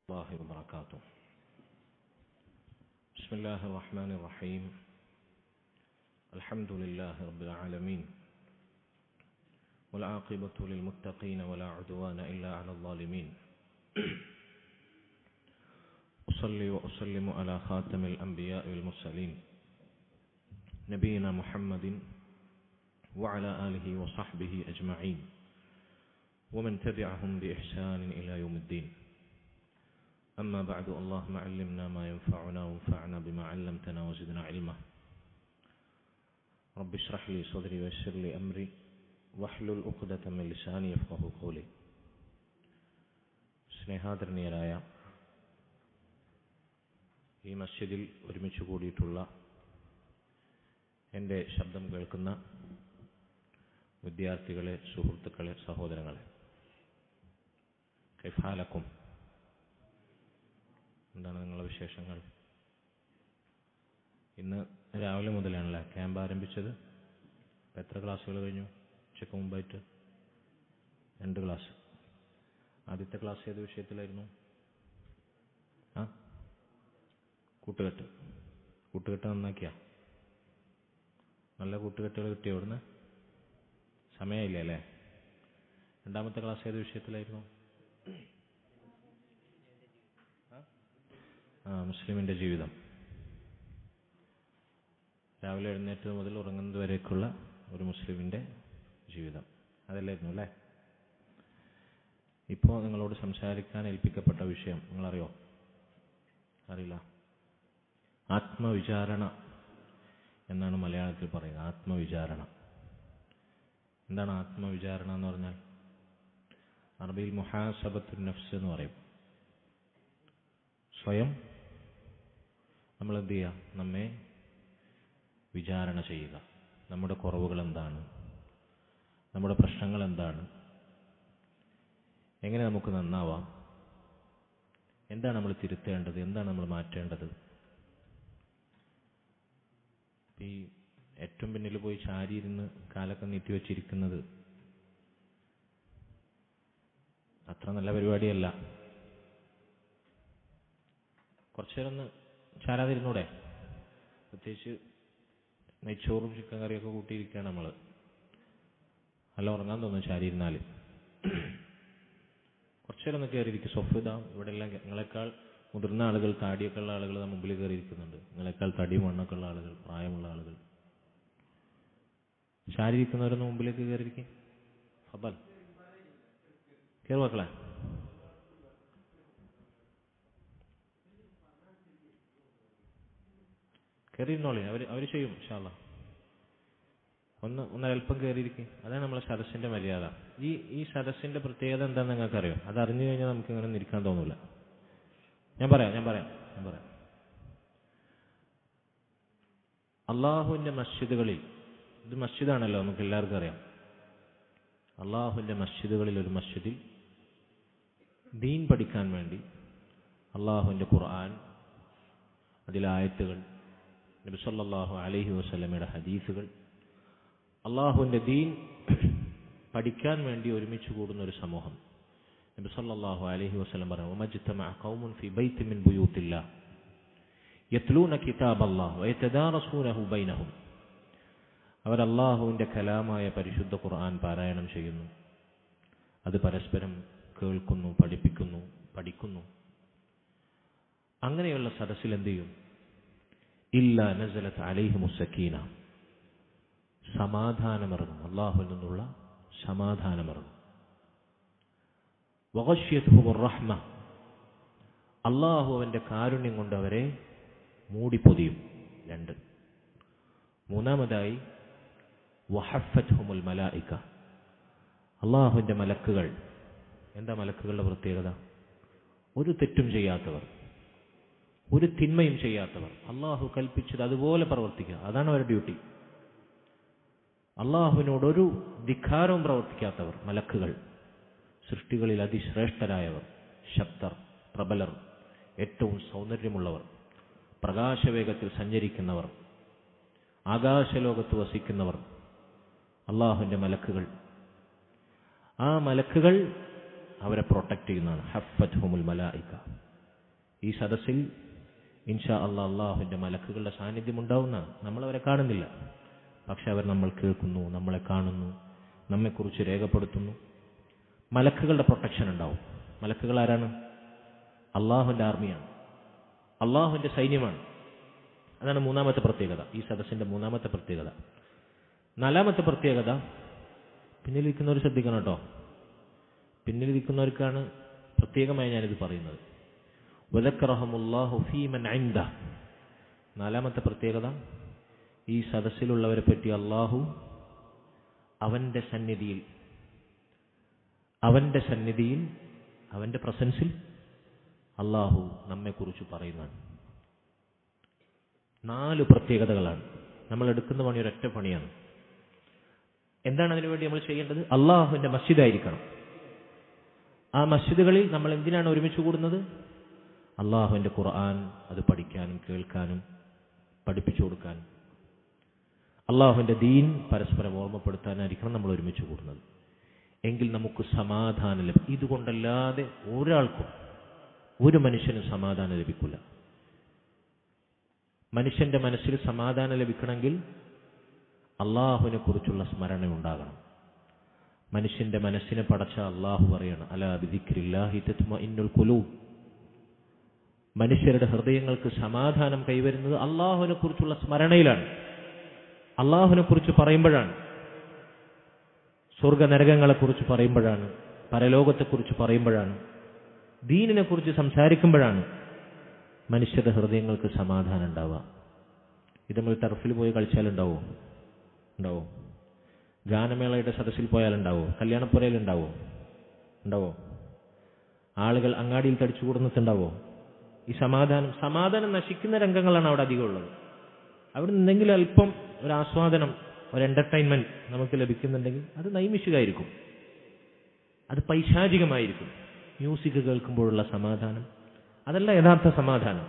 الله وبركاته. بسم الله الرحمن الرحيم. الحمد لله رب العالمين، والعاقبة للمتقين ولا عدوان إلا على الظالمين. أصلي وأسلم على خاتم الأنبياء والمرسلين نبينا محمد وعلى آله وصحبه أجمعين ومن تبعهم بإحسان إلى يوم الدين. أما بعد، اللهم علمنا ما ينفعنا وانفعنا بما علمتنا وزدنا علما. رب اشرح لي صدري ويسر لي أمري واحلل عقدة من لساني يفقهوا قولي. സ്നേഹാദരണീയരായ ഈ മസ്ജിദിൽ ഒരുമിച്ച് കൂടിയിട്ടുള്ള എൻ്റെ ശബ്ദം കേൾക്കുന്ന വിദ്യാർത്ഥികളെ, സുഹൃത്തുക്കളെ, സഹോദരങ്ങളെ, കൈഫ ഹാലക്കും? എന്താണ് നിങ്ങളുടെ വിശേഷങ്ങൾ? ഇന്ന് രാവിലെ മുതലാണല്ലേ ക്യാമ്പ് ആരംഭിച്ചത്? എത്ര ക്ലാസ്സുകൾ കഴിഞ്ഞു? ഉച്ചയ്ക്ക് മുമ്പായിട്ട് 2 ക്ലാസ്. ആദ്യത്തെ ക്ലാസ് ഏത് വിഷയത്തിലായിരുന്നു? കൂട്ടുകെട്ട് നന്നാക്കിയ? നല്ല കൂട്ടുകെട്ടുകൾ കിട്ടിയോ ഇവിടുന്ന്? സമയമില്ല അല്ലേ? രണ്ടാമത്തെ ക്ലാസ് ഏത് വിഷയത്തിലായിരുന്നു? മുസ്ലിമിൻ്റെ ജീവിതം. രാവിലെ എഴുന്നേറ്റത് മുതൽ ഉറങ്ങുന്നത് വരേക്കുള്ള ഒരു മുസ്ലിമിൻ്റെ ജീവിതം, അതല്ലായിരുന്നു അല്ലേ? ഇപ്പോൾ നിങ്ങളോട് സംസാരിക്കാൻ ഏൽപ്പിക്കപ്പെട്ട വിഷയം നിങ്ങളറിയോ? അറിയില്ല. ആത്മവിചാരണ എന്നാണ് മലയാളത്തിൽ പറയുന്നത്. ആത്മവിചാരണ. എന്താണ് ആത്മവിചാരണ എന്ന് പറഞ്ഞാൽ? അറബിയിൽ മുഹാസബത്തുൻ നഫ്സ് എന്ന് പറയും. സ്വയം നമ്മൾ എന്ത് ചെയ്യുക? നമ്മെ വിചാരണ ചെയ്യുക. നമ്മുടെ കുറവുകൾ എന്താണ്? നമ്മുടെ പ്രശ്നങ്ങൾ എന്താണ്? എങ്ങനെ നമുക്ക് നന്നാവാം? എന്താണ് നമ്മൾ തിരുത്തേണ്ടത്? എന്താണ് നമ്മൾ മാറ്റേണ്ടത്? ഈ ഏറ്റവും പിന്നിൽ പോയി ചാരിയിരുന്ന് കാലൊക്കെ നീട്ടിവെച്ചിരിക്കുന്നത് അത്ര നല്ല പരിപാടിയല്ല. കുറച്ചു നേരം ഒന്ന് ചാരാതിരുന്നൂടെ? പ്രത്യേകിച്ച് നെയ്ച്ചോറും ചിക്കൻ കറിയൊക്കെ കൂട്ടിയിരിക്കുകയാണ് നമ്മൾ. നല്ല ഉറങ്ങാൻ തോന്നും ചാരിയിരുന്നാൽ. കുറച്ചു നേരം ഒന്ന് കയറിയിരിക്കും. സൊഫിദാം ഇവിടെ എല്ലാം നിങ്ങളെക്കാൾ മുതിർന്ന ആളുകൾ, താടിയൊക്കെ ഉള്ള ആളുകൾ മുമ്പിൽ കയറിയിരിക്കുന്നുണ്ട്. നിങ്ങളെക്കാൾ തടി മണ്ണൊക്കെ ഉള്ള ആളുകൾ, പ്രായമുള്ള ആളുകൾ. ചാരിയിരിക്കുന്നവരൊന്ന് മുമ്പിലേക്ക് കയറിയിരിക്കും. ഫബൽ കയറി മക്കളെ. കയറിയിരുന്നോളി. അവർ ചെയ്യും ഇൻഷാ അല്ലാഹ്. ഒന്ന് അല്പം കയറിയിരിക്കും. അതാണ് നമ്മളെ സദസ്സിന്റെ മര്യാദ. ഈ സദസ്സിന്റെ പ്രത്യേകത എന്താണെന്ന് നിങ്ങൾക്ക് അറിയോ? അത് അറിഞ്ഞു കഴിഞ്ഞാൽ നമുക്ക് ഇങ്ങനെ ഇരിക്കാൻ തോന്നില്ല. ഞാൻ പറയാം. അള്ളാഹുവിന്റെ മസ്ജിദുകളിൽ, ഇത് മസ്ജിദാണല്ലോ, നമുക്ക് എല്ലാവർക്കും അറിയാം. അള്ളാഹുവിന്റെ മസ്ജിദുകളിൽ ഒരു മസ്ജിദിൽ ദീൻ പഠിക്കാൻ വേണ്ടി അള്ളാഹുവിന്റെ ഖുർആൻ, അതിലെ ആയത്തുകൾ, നബി സല്ലല്ലാഹു അലൈഹി വസല്ലമയുടെ ഹദീസുകൾ, അള്ളാഹുവിന്റെ ദീൻ പഠിക്കാൻ വേണ്ടി ഒരുമിച്ച് കൂടുന്ന ഒരു സമൂഹം. നബി സല്ലല്ലാഹു അലൈഹി വസല്ലം പറഞ്ഞു, വമജ്തമഅ ഖൗമുൻ ഫീ ബൈത്തിൻ മിൻ ബുയൂത്തില്ലാഹ് യത്ലൂന കിതാബല്ലാഹ് വയതദാറസൂനഹു ബൈനഹും. അവർ അള്ളാഹുവിന്റെ കലാമായ പരിശുദ്ധ ഖുർആൻ പാരായണം ചെയ്യുന്നു, അത് പരസ്പരം കേൾക്കുന്നു, പഠിക്കുന്നു. അങ്ങനെയുള്ള സദസ്സിൽ എന്ത് ചെയ്യും? ഇല്ലാ നസലത് അലൈഹിമുസ് സക്കീന, സമാധാനമിറങ്ങും. അള്ളാഹുവിൽ നിന്നുള്ള സമാധാനമിറങ്ങും. വഗശ്യതുഹുർ റഹ്മ, അള്ളാഹു അവന്റെ കാരുണ്യം കൊണ്ട് അവരെ മൂടിപ്പൊതിയും. 2. മൂന്നാമതായി വഹഫത്ഹുമുൽ മലായിക, അള്ളാഹുവിന്റെ മലക്കുകൾ. എന്താ മലക്കുകളുടെ പ്രത്യേകത? ഒരു തെറ്റും ചെയ്യാത്തവർ, ഒരു തിന്മയും ചെയ്യാത്തവർ, അള്ളാഹു കൽപ്പിച്ചത് അതുപോലെ പ്രവർത്തിക്കുക, അതാണ് അവരുടെ ഡ്യൂട്ടി. അള്ളാഹുവിനോടൊരു ധിക്കാരവും പ്രവർത്തിക്കാത്തവർ മലക്കുകൾ. സൃഷ്ടികളിൽ അതിശ്രേഷ്ഠരായവർ, ശക്തർ, പ്രബലർ, ഏറ്റവും സൗന്ദര്യമുള്ളവർ, പ്രകാശവേഗത്തിൽ സഞ്ചരിക്കുന്നവർ, ആകാശലോകത്ത് വസിക്കുന്നവർ, അള്ളാഹുവിന്റെ മലക്കുകൾ. ആ മലക്കുകൾ അവരെ പ്രൊട്ടക്ട് ചെയ്യുന്നതാണ്. ഹഫ്ഫത്ഹുമുൽ മലായിക, ഈ സദസ്സിൽ ഇൻഷാ അല്ലാഹ് അല്ലാഹുവിൻ്റെ മലക്കുകളുടെ സാന്നിധ്യം ഉണ്ടാവുന്ന, നമ്മളവരെ കാണുന്നില്ല, പക്ഷെ അവർ നമ്മൾ കേൾക്കുന്നു, നമ്മളെ കാണുന്നു, നമ്മെക്കുറിച്ച് രേഖപ്പെടുത്തുന്നു. മലക്കുകളുടെ പ്രൊട്ടക്ഷൻ ഉണ്ടാവും. മലക്കുകൾ ആരാണ്? അള്ളാഹുവിൻ്റെ ആർമിയാണ്, അള്ളാഹുവിൻ്റെ സൈന്യമാണ്. അതാണ് മൂന്നാമത്തെ പ്രത്യേകത, ഈ സദസ്സിൻ്റെ മൂന്നാമത്തെ പ്രത്യേകത. നാലാമത്തെ പ്രത്യേകത, പിന്നിലിരിക്കുന്നവർ ശ്രദ്ധിക്കണം കേട്ടോ. പിന്നിലിരിക്കുന്നവർക്കാണ് പ്രത്യേകമായി ഞാനിത് പറയുന്നത്. വദക്കറഹുമുല്ലാഹു ഫീമൻ ഇൻദഹ്. നാലാമത്തെ പ്രത്യേകത, ഈ സദസ്സിലുള്ളവരെ പറ്റി അള്ളാഹു അവൻ്റെ സന്നിധിയിൽ, അവൻ്റെ പ്രസൻസിൽ അള്ളാഹു നമ്മെക്കുറിച്ച് പറയുന്നതാണ്. 4 പ്രത്യേകതകളാണ്. നമ്മൾ എടുക്കുന്ന പണി ഒരൊറ്റ പണിയാണ്. എന്താണ് അതിനുവേണ്ടി നമ്മൾ ചെയ്യേണ്ടത്? അള്ളാഹുവിൻ്റെ മസ്ജിദായിരിക്കണം. ആ മസ്ജിദുകളിൽ നമ്മൾ എന്തിനാണ് ഒരുമിച്ച് കൂടുന്നത്? അള്ളാഹുവിൻ്റെ ഖുർആൻ അത് പഠിക്കാനും കേൾക്കാനും പഠിപ്പിച്ചു കൊടുക്കാനും അള്ളാഹുവിൻ്റെ ദീൻ പരസ്പരം ഓർമ്മപ്പെടുത്താനായിരിക്കണം നമ്മൾ ഒരുമിച്ച് കൂടുന്നത്. എങ്കിൽ നമുക്ക് സമാധാനം ലഭിക്കും. ഇതുകൊണ്ടല്ലാതെ ഒരാൾക്കും, ഒരു മനുഷ്യനും സമാധാനം ലഭിക്കില്ല. മനുഷ്യന്റെ മനസ്സിൽ സമാധാനം ലഭിക്കണമെങ്കിൽ അള്ളാഹുവിനെ കുറിച്ചുള്ള സ്മരണ ഉണ്ടാകണം. മനുഷ്യന്റെ മനസ്സിനെ പടച്ച അള്ളാഹു പറയണം, അലാ ബിദിക്രില്ലാഹി തത്മഇന്നുൽ ഖുലൂബ്. മനുഷ്യരുടെ ഹൃദയങ്ങൾക്ക് സമാധാനം കൈവരുന്നത് അള്ളാഹുവിനെ കുറിച്ചുള്ള സ്മരണയിലാണ്, അള്ളാഹുവിനെ കുറിച്ച് പറയുമ്പോഴാണ്, സ്വർഗനരകങ്ങളെക്കുറിച്ച് പറയുമ്പോഴാണ്, പരലോകത്തെക്കുറിച്ച് പറയുമ്പോഴാണ്, ദീനിനെ കുറിച്ച് സംസാരിക്കുമ്പോഴാണ് മനുഷ്യരുടെ ഹൃദയങ്ങൾക്ക് സമാധാനം ഉണ്ടാവുക. ഇത് നമ്മൾ ടർഫിൽ പോയി കളിച്ചാലുണ്ടാവോ? ഉണ്ടാവോ? ഗാനമേളയുടെ സദസ്സിൽ പോയാലുണ്ടാവോ? കല്യാണപ്പുരയിലുണ്ടാവോ? ഉണ്ടാവോ? ആളുകൾ അങ്ങാടിയിൽ തടിച്ചു കൂടുന്നിട്ടുണ്ടാവോ? ഈ സമാധാനം നശിക്കുന്ന രംഗങ്ങളാണ് അവിടെ അധികം ഉള്ളത്. അവിടെ നിന്നെങ്കിലും അല്പം ഒരു ആസ്വാദനം, ഒരു എന്റർടൈൻമെന്റ് നമുക്ക് ലഭിക്കുന്നുണ്ടെങ്കിൽ അത് നൈമിഷികമായിരിക്കും, അത് പൈശാചികമായിരിക്കും. മ്യൂസിക് കേൾക്കുമ്പോഴുള്ള സമാധാനം അതല്ല യഥാർത്ഥ സമാധാനം,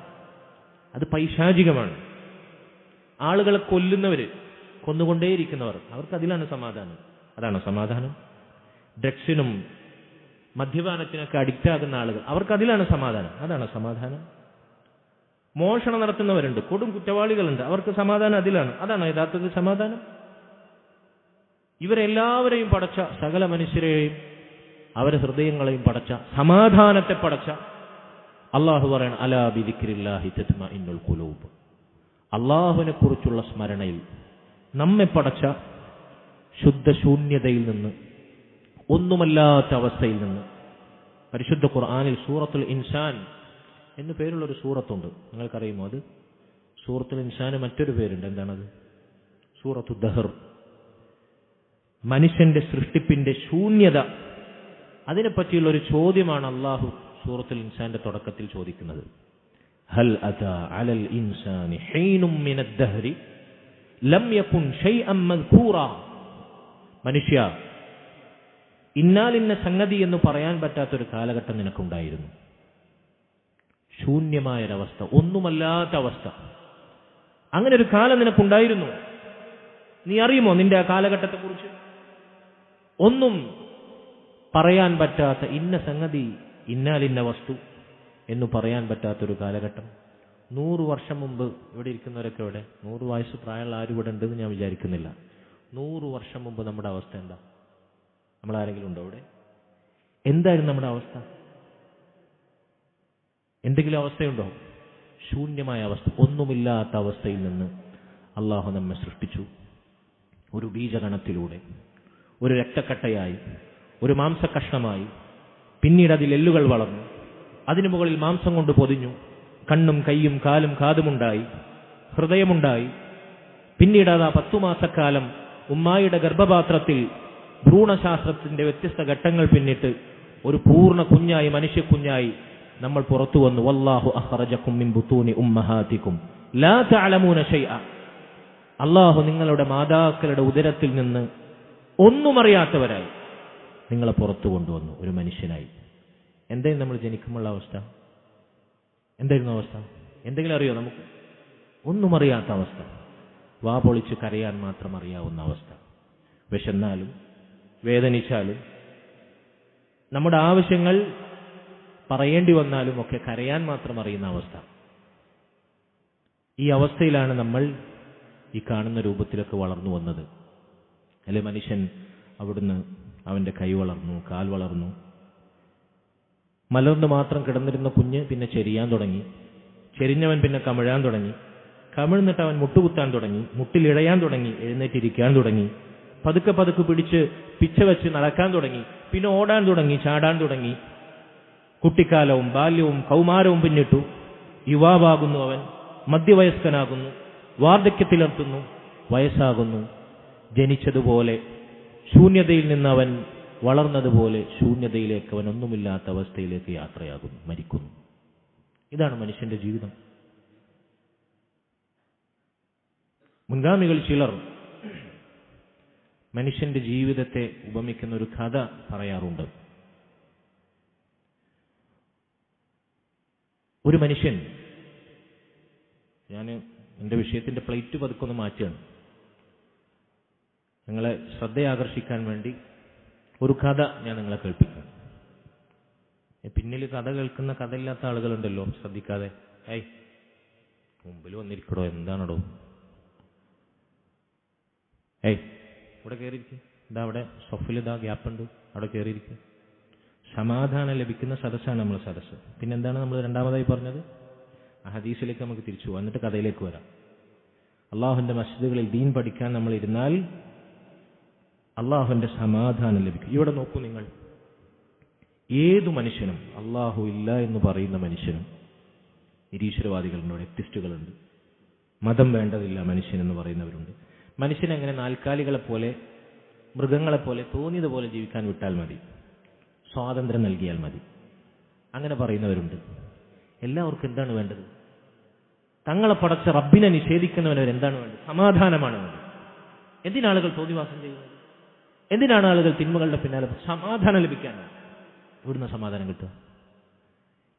അത് പൈശാചികമാണ്. ആളുകളെ കൊല്ലുന്നവര്, കൊന്നുകൊണ്ടേയിരിക്കുന്നവർ, അവർക്ക് അതിലാണ് സമാധാനം. അതാണ് സമാധാനം. ഡ്രഗ്സിനും മദ്യപാനത്തിനൊക്കെ അഡിക്റ്റ് ആകുന്ന ആളുകൾ, അവർക്ക് അതിലാണ് സമാധാനം. അതാണ് സമാധാനം. മോഷണം നടത്തുന്നവരുണ്ട്, കൊടും കുറ്റവാളികളുണ്ട്, അവർക്ക് സമാധാനം അതിലാണ്. അതാണ് യഥാർത്ഥത്തിൽ സമാധാനം. ഇവരെല്ലാവരെയും പടച്ച, സകല മനുഷ്യരെയും അവരെ ഹൃദയങ്ങളെയും പടച്ച, സമാധാനത്തെ പടച്ച അള്ളാഹു പറയണം, അലാ ബിദിക്രില്ലാഹി തത്മഇന്നുൽ ഖുലൂബ്. അള്ളാഹുവിനെ കുറിച്ചുള്ള സ്മരണയിൽ നമ്മെ പടച്ച ശുദ്ധശൂന്യതയിൽ നിന്ന്, ഒന്നുമല്ലാത്ത അവസ്ഥയിൽ നിന്ന്. പരിശുദ്ധ ഖുർആനിൽ സൂറത്തുൽ ഇൻസാൻ എന്ന് പേരുള്ളൊരു സൂറത്തുണ്ട്. നിങ്ങൾക്കറിയുമോ അത്? സൂറത്തുൽ ഇൻസാന് മറ്റൊരു പേരുണ്ട്. എന്താണത്? സൂറത്തു ദഹർ. മനുഷ്യന്റെ സൃഷ്ടിപ്പിന്റെ ശൂന്യത, അതിനെപ്പറ്റിയുള്ള ഒരു ചോദ്യമാണ് അള്ളാഹു സൂറത്തുൽ ഇൻസാന്റെ തുടക്കത്തിൽ ചോദിക്കുന്നത്. ഹൽ അതാ അലൽ ഇൻസാനി ഹീനും മിനദ് ദഹ്രി ലം യകുൻ ശൈഅൻ മദ്കൂറാ. മനുഷ്യ, ഇന്നാലിന്ന സംഗതി എന്ന് പറയാൻ പറ്റാത്തൊരു കാലഘട്ടം നിനക്കുണ്ടായിരുന്നു. ശൂന്യമായൊരവസ്ഥ, ഒന്നുമല്ലാത്ത അവസ്ഥ, അങ്ങനെ ഒരു കാലം നിനക്കുണ്ടായിരുന്നു. നീ അറിയുമോ നിന്റെ ആ കാലഘട്ടത്തെക്കുറിച്ച്? ഒന്നും പറയാൻ പറ്റാത്ത, ഇന്ന സംഗതി, ഇന്നാലിന്ന വസ്തു എന്ന് പറയാൻ പറ്റാത്തൊരു കാലഘട്ടം. 100 വർഷം മുമ്പ് ഇവിടെ ഇരിക്കുന്നവരൊക്കെ ഇവിടെ, 100 വയസ്സ് പ്രായമുള്ള ആരും ഇവിടെ ഉണ്ടെന്ന് ഞാൻ വിചാരിക്കുന്നില്ല. 100 വർഷം മുമ്പ് നമ്മുടെ അവസ്ഥ എന്താ? നമ്മളാരെങ്കിലും ഉണ്ടോ ഇവിടെ? എന്തായിരുന്നു നമ്മുടെ അവസ്ഥ? എന്തെങ്കിലും അവസ്ഥയുണ്ടോ? ശൂന്യമായ അവസ്ഥ, ഒന്നുമില്ലാത്ത അവസ്ഥയിൽ നിന്ന് അള്ളാഹു നമ്മെ സൃഷ്ടിച്ചു. ഒരു ബീജഗണത്തിലൂടെ, ഒരു രക്തക്കട്ടയായി, ഒരു മാംസകഷ്ണമായി. പിന്നീട് അതിൽ എല്ലുകൾ വളർന്നു, അതിനു മുകളിൽ മാംസം കൊണ്ട് പൊതിഞ്ഞു. കണ്ണും കൈയും കാലും കാതുമുണ്ടായി, ഹൃദയമുണ്ടായി. പിന്നീട് അതാ 10 മാസക്കാലം ഉമ്മായുടെ ഗർഭപാത്രത്തിൽ ഭ്രൂണശാസ്ത്രത്തിന്റെ വ്യത്യസ്ത ഘട്ടങ്ങൾ പിന്നിട്ട് ഒരു പൂർണ്ണ കുഞ്ഞായി, മനുഷ്യക്കുഞ്ഞായി നമ്മൾ പുറത്തു വന്നു. വല്ലാഹു അഖ്റജകും മിൻ ബുതൂനി ഉമ്മഹാതികും ലാ തഅലമൂന ശൈഅ. അല്ലാഹു നിങ്ങളുടെ മാതാക്കളുടെ ഉദരത്തിൽ നിന്ന് ഒന്നും അറിയാത്തവരായി നിങ്ങളെ പുറത്തു കൊണ്ടുവന്നു, ഒരു മനുഷ്യനായി. എന്തായിരുന്നു നമ്മൾ ജനിക്കുമ്പോഴുള്ള അവസ്ഥ? എന്തായിരുന്നു അവസ്ഥ? എന്തെങ്കിലും അറിയോ നമുക്ക്? ഒന്നും അറിയാത്ത അവസ്ഥ. വാ പൊളിച്ച് കരയാൻ മാത്രം അറിയാവുന്ന അവസ്ഥ. വിശന്നാലും വേദനിച്ചാലും നമ്മുടെ ആവശ്യങ്ങൾ പറയേണ്ടി വന്നാലും ഒക്കെ കരയാൻ മാത്രം അറിയുന്ന അവസ്ഥ. ഈ അവസ്ഥയിലാണ് നമ്മൾ ഈ കാണുന്ന രൂപത്തിലൊക്കെ വളർന്നു വന്നത്. അല്ലെ, മനുഷ്യൻ അവിടുന്ന് അവന്റെ കൈ വളർന്നു, കാൽ വളർന്നു. മലർന്നു മാത്രം കിടന്നിരുന്ന കുഞ്ഞ് പിന്നെ ചെരിയാൻ തുടങ്ങി, ചെരിഞ്ഞവൻ പിന്നെ കമിഴാൻ തുടങ്ങി, കമിഴ്ന്നിട്ട് അവൻ മുട്ടുകുത്താൻ തുടങ്ങി, മുട്ടിലിഴയാൻ തുടങ്ങി, എഴുന്നേറ്റിരിക്കാൻ തുടങ്ങി, പതുക്കെ പതുക്കെ പിടിച്ച് പിച്ച വെച്ച് നടക്കാൻ തുടങ്ങി, പിന്നെ ഓടാൻ തുടങ്ങി, ചാടാൻ തുടങ്ങി. കുട്ടിക്കാലവും ബാല്യവും കൗമാരവും പിന്നിട്ടു. യുവാവാകുന്നു അവൻ, മധ്യവയസ്കനാകുന്നു, വാർദ്ധക്യത്തിലെത്തുന്നു, വയസ്സാകുന്നു. ജനിച്ചതുപോലെ ശൂന്യതയിൽ നിന്ന് അവൻ വളർന്നതുപോലെ ശൂന്യതയിലേക്ക്, അവൻ ഒന്നുമില്ലാത്ത അവസ്ഥയിലേക്ക് യാത്രയാകുന്നു, മരിക്കുന്നു. ഇതാണ് മനുഷ്യന്റെ ജീവിതം. മുൻഗാമികൾ ചിലർ മനുഷ്യന്റെ ജീവിതത്തെ ഉപമിക്കുന്ന ഒരു കഥ പറയാറുണ്ട്. ഒരു മനുഷ്യൻ, ഞാൻ എൻ്റെ വിഷയത്തിന്റെ പ്ലേറ്റ് പതുക്കൊന്ന് മാറ്റുകയാണ്, നിങ്ങളെ ശ്രദ്ധയാകർഷിക്കാൻ വേണ്ടി ഒരു കഥ ഞാൻ നിങ്ങളെ കേൾപ്പിക്കാം. പിന്നിൽ കഥ കേൾക്കുന്ന കഥയില്ലാത്ത ആളുകളുണ്ടല്ലോ, ശ്രദ്ധിക്കാതെ. മുമ്പിൽ വന്നിരിക്കടോ, എന്താണോ? ഇവിടെ കയറിയിരിക്കും. ഇതാ അവിടെ സൊഫിൽ ഇതാ ഗ്യാപ്പുണ്ട്, അവിടെ കയറിയിരിക്കും. സമാധാനം ലഭിക്കുന്ന സദസ്സാണ് നമ്മൾ സദസ്സ്. പിന്നെന്താണ് നമ്മൾ രണ്ടാമതായി പറഞ്ഞത്? ആ ഹദീസിലേക്ക് നമുക്ക് തിരിച്ചു പോകാം, എന്നിട്ട് കഥയിലേക്ക് വരാം. അള്ളാഹുവിന്റെ മസ്ജിദുകളിൽ ദീൻ പഠിക്കാൻ നമ്മൾ ഇരുന്നാൽ അള്ളാഹുവിന്റെ സമാധാനം ലഭിക്കും. ഇവിടെ നോക്കൂ നിങ്ങൾ, ഏതു മനുഷ്യനും, അള്ളാഹു ഇല്ല എന്ന് പറയുന്ന മനുഷ്യനും, നിരീശ്വരവാദികളുണ്ട്, എത്തിസ്റ്റുകളുണ്ട്, മതം വേണ്ടതില്ല മനുഷ്യനെന്ന് പറയുന്നവരുണ്ട്. മനുഷ്യനെങ്ങനെ നാൽക്കാലികളെപ്പോലെ, മൃഗങ്ങളെപ്പോലെ തോന്നിയതുപോലെ ജീവിക്കാൻ വിട്ടാൽ മതി, സ്വാതന്ത്ര്യം നൽകിയാൽ മതി, അങ്ങനെ പറയുന്നവരുണ്ട്. എല്ലാവർക്കും എന്താണ് വേണ്ടത്? തങ്ങളെ പടച്ച റബ്ബിനെ നിഷേധിക്കുന്നവരവർ എന്താണ് വേണ്ടത്? സമാധാനമാണ് വേണ്ടത്. എന്തിനാളുകൾ തോന്നിവാസം ചെയ്യുന്നത്? എന്തിനാണ് ആളുകൾ തിന്മകളുടെ പിന്നാലെ? സമാധാനം ലഭിക്കാനാണ്. ഇവിടുന്ന് സമാധാനം കിട്ടുക.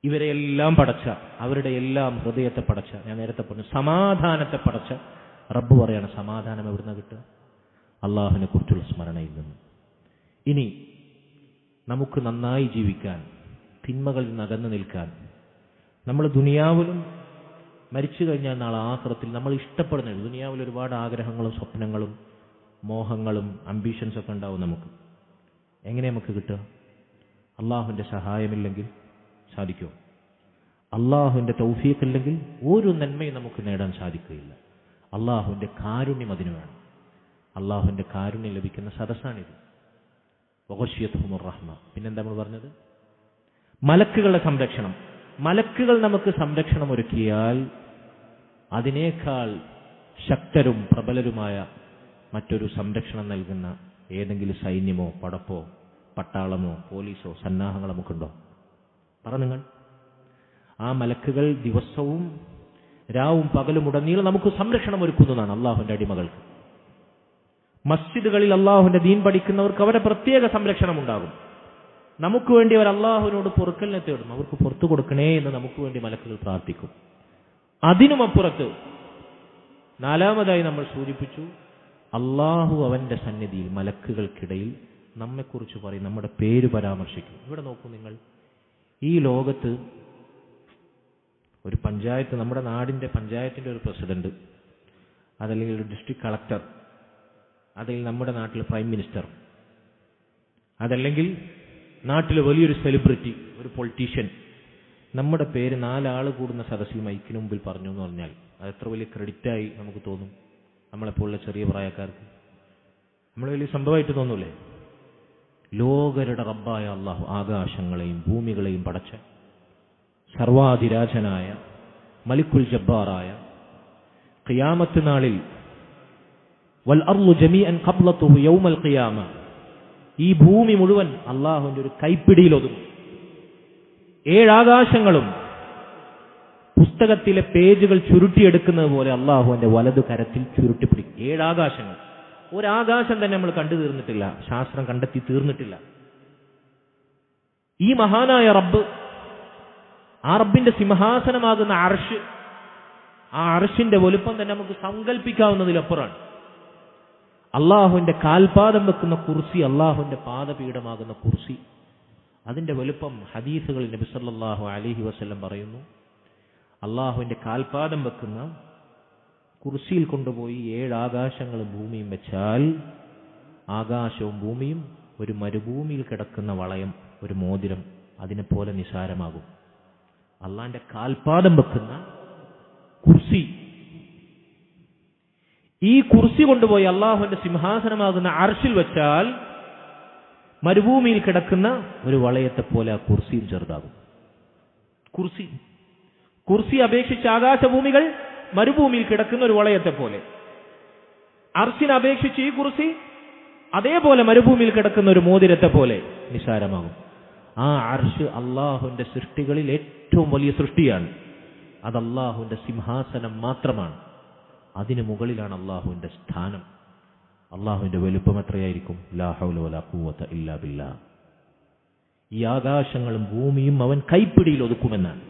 ഇവരെയെല്ലാം പടച്ച, അവരുടെ എല്ലാം ഹൃദയത്തെ പടച്ച, ഞാൻ നേരത്തെ പറഞ്ഞു സമാധാനത്തെ പടച്ച റബ്ബ് പറയാണ് സമാധാനം എവിടുന്ന കിട്ടുക? അള്ളാഹുവിനെ കുറിച്ചുള്ള സ്മരണയിൽ നിന്ന്. ഇനി നമുക്ക് നന്നായി ജീവിക്കാൻ, തിന്മകളിൽ നിന്ന് അകന്നു നിൽക്കാൻ, നമ്മൾ ദുനിയാവിലും മരിച്ചു കഴിഞ്ഞാൽ നാളെ ആഖിറത്തിൽ നമ്മൾ ഇഷ്ടപ്പെടുന്ന, ദുനിയാവിൽ ഒരുപാട് ആഗ്രഹങ്ങളും സ്വപ്നങ്ങളും മോഹങ്ങളും അംബീഷൻസ് ഒക്കെ ഉണ്ടാവും നമുക്ക്. എങ്ങനെ നമുക്ക് കിട്ടുക? അള്ളാഹുവിന്റെ സഹായമില്ലെങ്കിൽ സാധിക്കുമോ? അള്ളാഹുവിന്റെ തൗഫീഖ് ഇല്ലെങ്കിൽ ഒരു നന്മയും നമുക്ക് നേടാൻ സാധിക്കുകയില്ല. അള്ളാഹുവിന്റെ കാരുണ്യം അതിനു വേണം. അള്ളാഹുവിന്റെ കാരുണ്യം ലഭിക്കുന്ന സദസ്സാണിത്. വഗശിയത്തുഹുമുർ റഹ്മ. പിന്നെന്താ നമ്മൾ പറഞ്ഞത്? മലക്കുകളുടെ സംരക്ഷണം. മലക്കുകൾ നമുക്ക് സംരക്ഷണം ഒരുക്കിയാൽ അതിനേക്കാൾ ശക്തരും പ്രബലരുമായ മറ്റൊരു സംരക്ഷണം നൽകുന്ന ഏതെങ്കിലും സൈന്യമോ പടപ്പോ പട്ടാളമോ പോലീസോ സന്നാഹങ്ങളോ നമുക്കുണ്ടോ? പറ നിങ്ങൾ. ആ മലക്കുകൾ ദിവസവും രാവും പകലും ഉടനീളം നമുക്ക് സംരക്ഷണം ഒരുക്കുന്നതാണ് അള്ളാഹുവിന്റെ അടിമകൾക്ക്. മസ്ജിദുകളിൽ അള്ളാഹുവിന്റെ ദീൻ പഠിക്കുന്നവർക്ക് അവരുടെ പ്രത്യേക സംരക്ഷണം ഉണ്ടാകും. നമുക്ക് വേണ്ടി അവർ അള്ളാഹുവിനോട് പൊറുക്കലിനെ തേടും. അവർക്ക് പുറത്തു കൊടുക്കണേ എന്ന് നമുക്ക് വേണ്ടി മലക്കുകൾ പ്രാർത്ഥിക്കും. അതിനുമപ്പുറത്ത് നാലാമതായി നമ്മൾ സൂചിപ്പിച്ചു, അള്ളാഹു അവന്റെ സന്നിധിയിൽ മലക്കുകൾക്കിടയിൽ നമ്മെക്കുറിച്ച് പറയും, നമ്മുടെ പേര് പരാമർശിക്കും. ഇവിടെ നോക്കൂ നിങ്ങൾ, ഈ ലോകത്ത് ഒരു പഞ്ചായത്ത്, നമ്മുടെ നാടിന്റെ പഞ്ചായത്തിന്റെ ഒരു പ്രസിഡന്റ്, അതല്ലെങ്കിൽ ഒരു ഡിസ്ട്രിക്ട് കളക്ടർ, അതല്ലെങ്കിൽ നമ്മുടെ നാട്ടിലെ പ്രൈം മിനിസ്റ്റർ, അതല്ലെങ്കിൽ നാട്ടിലെ വലിയൊരു സെലിബ്രിറ്റി, ഒരു പൊളിറ്റീഷ്യൻ, നമ്മുടെ പേര് 4 ആൾ കൂടുന്ന സദസ്സിൽ മൈക്കിന് മുമ്പിൽ പറഞ്ഞു എന്ന് പറഞ്ഞാൽ അത് എത്ര വലിയ ക്രെഡിറ്റായി നമുക്ക് തോന്നും. നമ്മളെപ്പോലുള്ള ചെറിയ പ്രായക്കാർക്ക് നമ്മൾ വലിയ സംഭവമായിട്ട് തോന്നൂലേ? ലോകരുടെ റബ്ബായ അള്ളാഹു, ആകാശങ്ങളെയും ഭൂമികളെയും പടച്ച സർവാധിരാജനായ മലിക്കുൽ ജബ്ബാറായ, ഖിയാമത്ത് നാളിൽ വൽ അർളു ജമീഅൻ ഖബ്ലതുഹു യൗമൽ ഖിയാമ, ഈ ഭൂമി മുഴുവൻ അള്ളാഹുവിന്റെ ഒരു കൈപ്പിടിയിൽ ഒതുങ്ങും. 7 ആകാശങ്ങളും പുസ്തകത്തിലെ പേജുകൾ ചുരുട്ടിയെടുക്കുന്നത് പോലെ അള്ളാഹുവിന്റെ വലതു കരത്തിൽ ചുരുട്ടിപ്പിടിക്കും. 7 ആകാശങ്ങൾ. ഒരാകാശം തന്നെ നമ്മൾ കണ്ടു തീർന്നിട്ടില്ല, ശാസ്ത്രം കണ്ടെത്തി തീർന്നിട്ടില്ല. ഈ മഹാനായ റബ്ബ്, ആ റബ്ബിന്റെ സിംഹാസനമാകുന്ന അർശ്, ആ അർശിന്റെ വലുപ്പം തന്നെ നമുക്ക് സങ്കല്പിക്കാവുന്നതിലപ്പുറമാണ്. അള്ളാഹുവിന്റെ കാൽപാദം വെക്കുന്ന കുർസി, അള്ളാഹുവിന്റെ പാദപീഠമാകുന്ന കുർസി, അതിന്റെ വലുപ്പം ഹദീസുകളിൽ നബി സല്ലല്ലാഹു അലൈഹി വസല്ലം പറയുന്നു, അള്ളാഹുവിന്റെ കാൽപാദം വെക്കുന്ന കുർസിയിൽ കൊണ്ടുപോയി 7 ആകാശങ്ങളും ഭൂമിയും വെച്ചാൽ ആകാശവും ഭൂമിയും ഒരു മരുഭൂമിയിൽ കിടക്കുന്ന വളയം, ഒരു മോതിരം അതിനെപ്പോലെ നിസാരമാകും. അള്ളാന്റെ കാൽപാദം വെക്കുന്ന കുർസി, ഈ കുർസി കൊണ്ടുപോയി അള്ളാഹുവിന്റെ സിംഹാസനമാകുന്ന അർശിൽ വെച്ചാൽ മരുഭൂമിയിൽ കിടക്കുന്ന ഒരു വളയത്തെപ്പോലെ ആ കുർസിയും ചെറുതാകും. കുർസി അപേക്ഷിച്ച് ആകാശഭൂമികൾ മരുഭൂമിയിൽ കിടക്കുന്ന ഒരു വളയത്തെ പോലെ, അർശിനെ അപേക്ഷിച്ച് ഈ കുർസി അതേപോലെ മരുഭൂമിയിൽ കിടക്കുന്ന ഒരു മോതിരത്തെ പോലെ നിസാരമാകും. ആ അർശ് അള്ളാഹുവിന്റെ സൃഷ്ടികളിൽ ഏറ്റവും വലിയ സൃഷ്ടിയാണ്. അത് അള്ളാഹുവിന്റെ സിംഹാസനം മാത്രമാണ്. അതിനു മുകളിലാണ് അള്ളാഹുവിന്റെ സ്ഥാനം. അള്ളാഹുവിന്റെ വലുപ്പം എത്രയായിരിക്കും? ലാ ഹൗല വലാ ഖുവത ഇല്ലാ ബില്ലാഹ്. ഈ ആകാശങ്ങളും ഭൂമിയും അവൻ കൈപ്പിടിയിൽ ഒതുക്കുമെന്നാണ്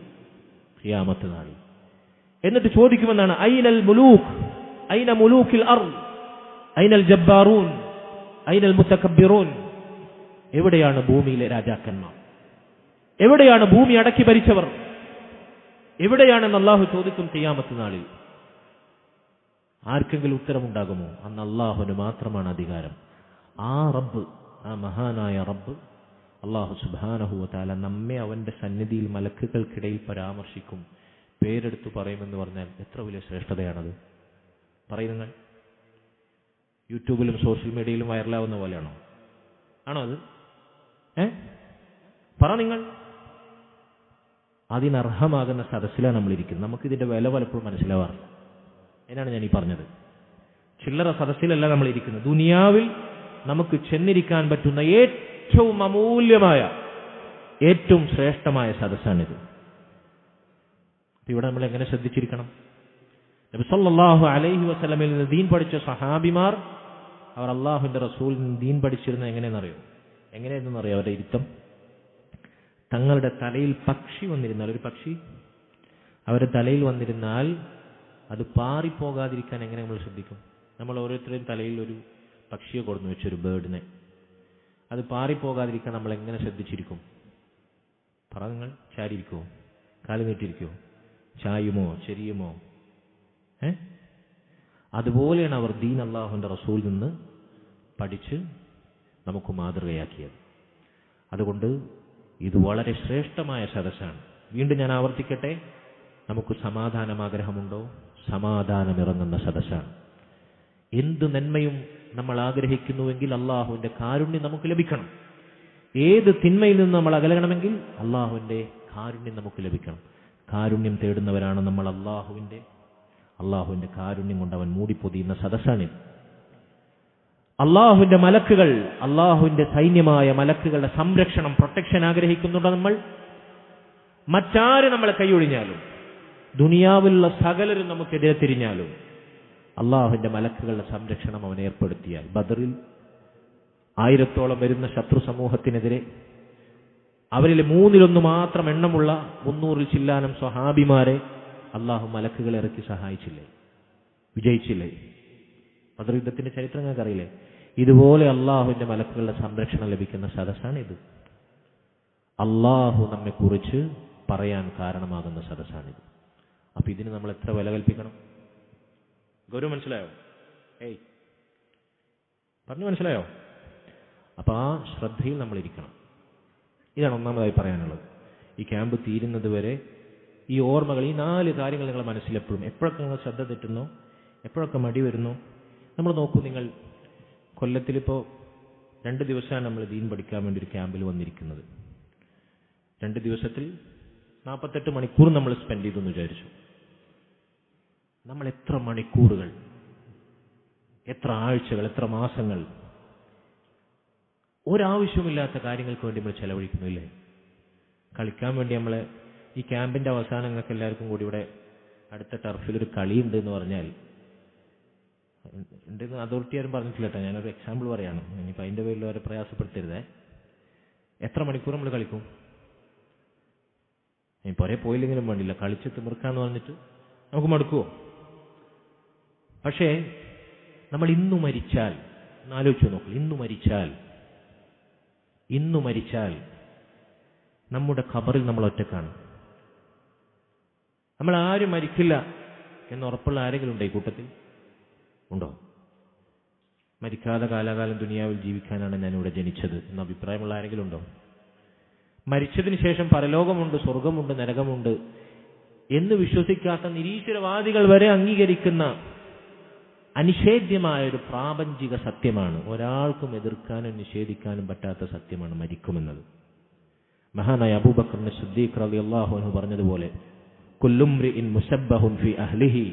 ഖിയാമത്ത് നാളിൽ. എന്നിട്ട് ചോദിക്കുമെന്നാണ്, ഐനൽ മുലൂക്ക്, ഐന മുലൂക്കിൽ അർദ്, ഐനൽ ജബ്ബാറൂൻ, ഐനൽ മുതകബ്ബിറൂൻ. എവിടെയാണ് ഭൂമിയിലെ രാജാക്കന്മാർ? എവിടെയാണ് ഭൂമി അടക്കി ഭരിച്ചവർ? എവിടെയാണെന്ന് അള്ളാഹു ചോദിക്കും ഖിയാമത്ത് നാളിൽ. ആർക്കെങ്കിലും ഉത്തരമുണ്ടാകുമോ? അന്ന് അള്ളാഹുവിന് മാത്രമാണ് അധികാരം. ആ റബ്ബ്, ആ മഹാനായ റബ്ബ് അള്ളാഹു സുബ്ഹാനഹു വ തആല നമ്മെ അവന്റെ സന്നിധിയിൽ മലക്കുകൾക്കിടയിൽ പരാമർശിക്കും, പേരെടുത്തു പറയുമെന്ന് പറഞ്ഞാൽ എത്ര വലിയ ശ്രേഷ്ഠതയാണത്. പറയും നിങ്ങൾ. യൂട്യൂബിലും സോഷ്യൽ മീഡിയയിലും വൈറലാവുന്ന പോലെയാണോ? ആണോ അത്? പറ നിങ്ങൾ. അതിനർഹമാകുന്ന സദസ്സിലാണ് നമ്മളിരിക്കുന്നത്. നമുക്കിതിന്റെ വില പലപ്പോഴും മനസ്സിലാവാറില്ല. അതിനാണ് ഞാൻ ഈ പറഞ്ഞത്. ചില്ലറ സദസ്സിലല്ല നമ്മൾ ഇരിക്കുന്നത്. ദുനിയാവിൽ നമുക്ക് ചെന്നിരിക്കാൻ പറ്റുന്ന ഏറ്റവും അമൂല്യമായ, ഏറ്റവും ശ്രേഷ്ഠമായ സദസ്സാണിത്. ഇവിടെ നമ്മൾ എങ്ങനെ ശ്രദ്ധിച്ചിരിക്കണം? നബി സല്ലല്ലാഹു അലൈഹി വസല്ലമയിൽ നിന്ന് ദീൻ പഠിച്ച സഹാബിമാർ, അവർ അള്ളാഹുവിന്റെ റസൂലിൽ നിന്ന് ദീൻ പഠിച്ചിരുന്നത് എങ്ങനെയെന്നറിയോ? എങ്ങനെയെന്നറിയോ അവരുടെ ഇരുത്തം? തങ്ങളുടെ തലയിൽ പക്ഷി വന്നിരുന്നാൽ, ഒരു പക്ഷി അവരുടെ തലയിൽ വന്നിരുന്നാൽ അത് പാറിപ്പോകാതിരിക്കാൻ എങ്ങനെ നമ്മൾ ശ്രദ്ധിക്കും? നമ്മൾ ഓരോരുത്തരുടെയും തലയിൽ ഒരു പക്ഷിയെ കൊടുന്നു വെച്ചൊരു ബേർഡിനെ, അത് പാറിപ്പോകാതിരിക്കാൻ നമ്മൾ എങ്ങനെ ശ്രദ്ധിച്ചിരിക്കും? പറ നിങ്ങൾ. ചാരിയിരിക്കുമോ? കാല് നീട്ടിയിരിക്കുമോ? ചായുമോ? ചെരിയുമോ? അതുപോലെയാണ് അവർ ദീൻ അള്ളാഹുവിന്റെ റസൂലിൽ നിന്ന് പഠിച്ച് നമുക്ക് മാതൃകയാക്കിയത്. അതുകൊണ്ട് ഇത് വളരെ ശ്രേഷ്ഠമായ സദസ്സാണ്. വീണ്ടും ഞാൻ ആവർത്തിക്കട്ടെ, നമുക്ക് സമാധാനം ആഗ്രഹമുണ്ടോ? സമാധാനമിറങ്ങുന്ന സദസ്സാണ്. എന്ത് നന്മയും നമ്മൾ ആഗ്രഹിക്കുന്നുവെങ്കിൽ അള്ളാഹുവിന്റെ കാരുണ്യം നമുക്ക് ലഭിക്കണം. ഏത് തിന്മയിൽ നിന്ന് നമ്മൾ അകലണമെങ്കിൽ അള്ളാഹുവിന്റെ കാരുണ്യം നമുക്ക് ലഭിക്കണം. കാരുണ്യം തേടുന്നവരാണ് നമ്മൾ. അള്ളാഹുവിന്റെ കാരുണ്യം കൊണ്ട് അവൻ മൂടിപ്പൊതിയുന്ന സദസ്സാണിത്. അള്ളാഹുവിന്റെ മലക്കുകൾ, അള്ളാഹുവിന്റെ സൈന്യമായ മലക്കുകളുടെ സംരക്ഷണം, പ്രൊട്ടക്ഷൻ ആഗ്രഹിക്കുന്നുണ്ടോ നമ്മൾ? മറ്റാര് നമ്മളെ കൈയൊഴിഞ്ഞാലും, ദുനിയാവിലുള്ള സകലരും നമുക്കെതിരെ തിരിഞ്ഞാലും, അള്ളാഹുവിന്റെ മലക്കുകളുടെ സംരക്ഷണം അവൻ ഏർപ്പെടുത്തിയാൽ, ബദറിൽ 1000-ഓളം വരുന്ന ശത്രു സമൂഹത്തിനെതിരെ അവരിൽ 1/3 മാത്രം എണ്ണമുള്ള 300 ചില്ലാനം സ്വഹാബിമാരെ അള്ളാഹു മലക്കുകളെ ഇറക്കി സഹായിച്ചില്ലേ? വിജയിച്ചില്ലേ? ബദർ യുദ്ധത്തിന്റെ ചരിത്രം നിങ്ങൾക്ക് അറിയില്ലേ? ഇതുപോലെ അള്ളാഹുവിന്റെ മലക്കുകളുടെ സംരക്ഷണം ലഭിക്കുന്ന സദസ്സാണ് ഇത്. അള്ളാഹു നമ്മെ കുറിച്ച് പറയാൻ കാരണമാകുന്ന സദസ്സാണിത്. അപ്പൊ ഇതിന് നമ്മൾ എത്ര വില കൽപ്പിക്കണം? ഗൗരവം മനസ്സിലായോ? പറഞ്ഞു മനസ്സിലായോ? അപ്പൊ ആ ശ്രദ്ധയിൽ നമ്മൾ ഇരിക്കണം. ഇതാണ് ഒന്നാമതായി പറയാനുള്ളത്. ഈ ക്യാമ്പ് തീരുന്നത് വരെ ഈ ഓർമ്മകൾ, ഈ 4 കാര്യങ്ങൾ നിങ്ങളുടെ മനസ്സിലെപ്പോഴും, എപ്പോഴൊക്കെ നിങ്ങൾ ശ്രദ്ധ തെറ്റുന്നോ, എപ്പോഴൊക്കെ മടി വരുന്നോ, നമ്മൾ നോക്കൂ. നിങ്ങൾ കൊല്ലത്തിലിപ്പോൾ 2 ദിവസമാണ് നമ്മൾ ദീൻ പഠിക്കാൻ വേണ്ടി ഒരു ക്യാമ്പിൽ വന്നിരിക്കുന്നത്. 2 ദിവസത്തിൽ 48 മണിക്കൂർ നമ്മൾ സ്പെൻഡ് ചെയ്തെന്ന് വിചാരിച്ചു. നമ്മൾ എത്ര മണിക്കൂറുകൾ, എത്ര ആഴ്ചകൾ, എത്ര മാസങ്ങൾ ഒരാവശ്യമില്ലാത്ത കാര്യങ്ങൾക്ക് വേണ്ടി നമ്മൾ ചെലവഴിക്കുന്നില്ലേ? കളിക്കാൻ വേണ്ടി നമ്മൾ ഈ ക്യാമ്പിന്റെ അവസാനം നിങ്ങൾക്ക് എല്ലാവർക്കും കൂടി ഇവിടെ അടുത്ത ടർഫിലൊരു കളിയുണ്ട് എന്ന് പറഞ്ഞാൽ, ഉണ്ടെന്ന് അതോറിറ്റി ആരും പറഞ്ഞിട്ടില്ല കേട്ടോ, ഞാനൊരു എക്സാമ്പിൾ പറയാണ്. ഇനിയിപ്പോൾ അതിൻ്റെ പേരിൽ അവരെ പ്രയാസപ്പെടുത്തരുതേ. എത്ര മണിക്കൂർ നമ്മൾ കളിക്കും? ഇനി പുറേ പോയില്ലെങ്കിലും വേണ്ടില്ല, കളിച്ച് തിമിർക്കാന്ന് പറഞ്ഞിട്ട് നമുക്ക് മടുക്കുമോ? പക്ഷേ നമ്മൾ ഇന്നു മരിച്ചാൽ, ആലോചിച്ചു നോക്കൂ, ഇന്നു മരിച്ചാൽ നമ്മുടെ ഖബറിൽ നമ്മൾ ഒറ്റക്കാണ്. നമ്മൾ ആരും മരിക്കില്ല എന്നുറപ്പുള്ള ആരെങ്കിലും ഉണ്ടോ ഈ കൂട്ടത്തിൽ? ഉണ്ടോ? മരിക്കാതെ കാലാകാലം ദുനിയാവിൽ ജീവിക്കാനാണ് ഞാനിവിടെ ജനിച്ചത് എന്ന അഭിപ്രായമുള്ള ആരെങ്കിലും ഉണ്ടോ? മരിച്ചതിന് ശേഷം പരലോകമുണ്ട്, സ്വർഗമുണ്ട്, നരകമുണ്ട് എന്ന് വിശ്വസിക്കാത്ത നിരീശ്വരവാദികൾ വരെ അംഗീകരിക്കുന്ന അനിഷേധ്യമായൊരു പ്രാപഞ്ചിക സത്യമാണ്, ഒരാൾക്കും എതിർക്കാനും നിഷേധിക്കാനും പറ്റാത്ത സത്യമാണ് മരിക്കുമെന്നത്. മഹാനായ അബൂബക്കർ സിദ്ദീഖ് റളിയല്ലാഹു അൻഹു പറഞ്ഞതുപോലെ, കുല്ലു ഇംറിഇൻ മുസബ്ബഹുൻ ഫി അഹ്ലിഹി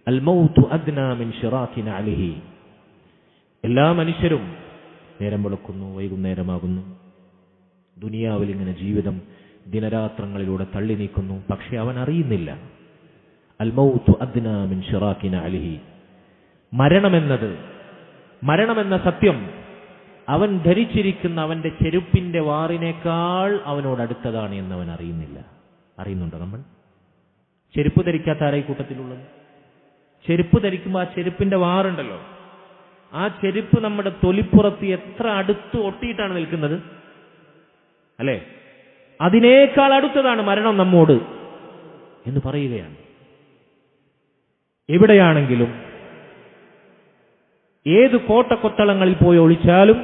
അൽ മൗതു അദ്നാ മിൻ ശിറാഖി നഅലിഹി. എല്ലാ മനുഷ്യരും നേരം വെളുക്കുന്നു, വൈകുന്നേരമാകുന്നു, ദുനിയാവിൽ ഇങ്ങനെ ജീവിതം ദിനരാത്രങ്ങളിലൂടെ തള്ളി നീക്കുന്നു. പക്ഷെ അവൻ അറിയുന്നില്ല, അൽ മൗതു അദ്നാ മിൻ ശിറാഖി നഅലിഹി, മരണമെന്ന സത്യം അവൻ ധരിച്ചിരിക്കുന്ന അവന്റെ ചെരുപ്പിന്റെ വാറിനേക്കാൾ അവനോട് അടുത്തതാണ് എന്ന് അവൻ അറിയുന്നില്ല. അറിയുന്നുണ്ടോ? നമ്മൾ ചെരുപ്പ് ധരിക്കാത്ത ആരായി കൂട്ടത്തിലുള്ളത്? ചെരുപ്പ് ധരിക്കുമ്പോൾ ആ ചെരുപ്പിന്റെ വാറുണ്ടല്ലോ, ആ ചെരുപ്പ് നമ്മുടെ തൊലിപ്പുറത്ത് എത്ര അടുത്ത് ഒട്ടിയിട്ടാണ് നിൽക്കുന്നത്, അല്ലേ? അതിനേക്കാൾ അടുത്തതാണ് മരണം നമ്മോട് എന്ന് പറയുകയാണ്. എവിടെയാണെങ്കിലും ഏത് കോട്ടക്കൊത്തളങ്ങളിൽ പോയി ഒളിച്ചാലും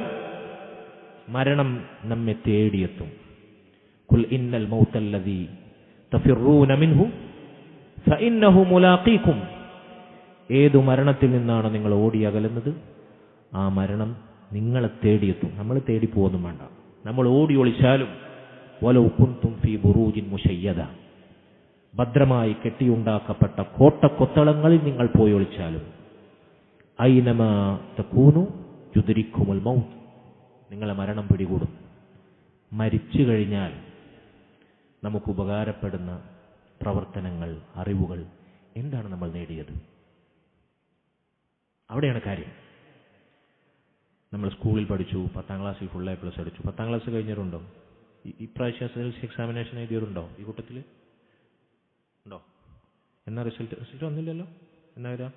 മരണം നമ്മെ തേടിയെത്തും. ഖുൽ ഇന്നൽ മൗതല്ലദീ തഫിറൂന മിൻഹു ഫഇന്നഹു മുലാഖീകും. ഏതു മരണത്തിൽ നിന്നാണ് നിങ്ങൾ ഓടി അകലുന്നത്, ആ മരണം നിങ്ങളെ തേടിയെത്തും. നമ്മൾ തേടി പോകുന്നു വേണ്ട, നമ്മൾ ഓടി ഒളിച്ചാലും വലൗ കുൻതും ഫീ ബുറൂജിൻ മുശയ്യദ, ഭദ്രമായി കെട്ടിയുണ്ടാക്കപ്പെട്ട കോട്ടക്കൊത്തളങ്ങളിൽ നിങ്ങൾ പോയി ഒളിച്ചാലും ഐനമാ തകൂനു യുദ്രിക്കുമുൽ മൗത്ത്, നിങ്ങളെ മരണം പിടികൂടും. മരിച്ചു കഴിഞ്ഞാൽ നമുക്ക് ഉപകാരപ്പെടുന്ന പ്രവർത്തനങ്ങൾ, അറിവുകൾ എന്താണ് നമ്മൾ നേടിയത്? അവിടെയാണ് കാര്യം. നമ്മൾ സ്കൂളിൽ പഠിച്ചു, 10ാം ക്ലാസ്സിൽ ഫുൾ A+ അടിച്ചു. 10ാം ക്ലാസ് കഴിഞ്ഞവരുണ്ടോ? ഇപ്രാവശ്യം SSLC എക്സാമിനേഷൻ എഴുതിയവരുണ്ടോ ഈ കൂട്ടത്തിൽ? ഉണ്ടോ? എന്നാ റിസൾട്ട് വന്നില്ലല്ലോ. എന്നാ വരാം?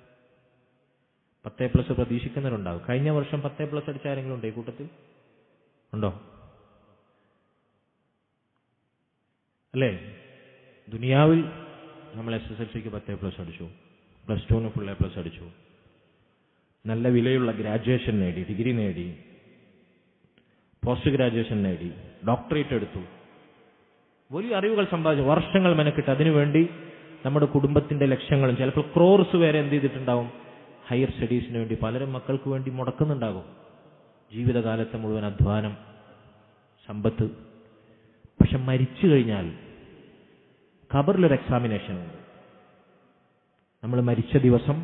10A+ പ്രതീക്ഷിക്കുന്നവരുണ്ടാവും. കഴിഞ്ഞ വർഷം 10A+ അടിച്ച ആരെങ്കിലും ഉണ്ടോ ഈ കൂട്ടത്തിൽ? ഉണ്ടോ? അല്ലേ? ദുനിയാവിൽ നമ്മൾ SSLCക്ക് 10A+ അടിച്ചു, +2ന് ഫുൾ A+ അടിച്ചു, നല്ല വിലയുള്ള ഗ്രാജുവേഷൻ നേടി, ഡിഗ്രി നേടി, പോസ്റ്റ് ഗ്രാജുവേഷൻ നേടി, ഡോക്ടറേറ്റ് എടുത്തു, വലിയ അറിവുകൾ സമ്പാദിച്ചു, വർഷങ്ങൾ മെനക്കിട്ട് അതിനുവേണ്ടി നമ്മുടെ കുടുംബത്തിന്റെ ലക്ഷ്യങ്ങളും ചിലപ്പോൾ ക്രോർസ് വരെ എന്ത് ചെയ്തിട്ടുണ്ടാവും, ഹയർ സ്റ്റഡീസിന് വേണ്ടി പലരും മക്കൾക്ക് വേണ്ടി മുടക്കുന്നുണ്ടാകും. ജീവിതകാലത്തെ മുഴുവൻ അധ്വാനം, സമ്പത്ത്. പക്ഷെ മരിച്ചു കഴിഞ്ഞാൽ ഖബറിലൊരു എക്സാമിനേഷൻ ഉണ്ട്. നമ്മൾ മരിച്ച ദിവസം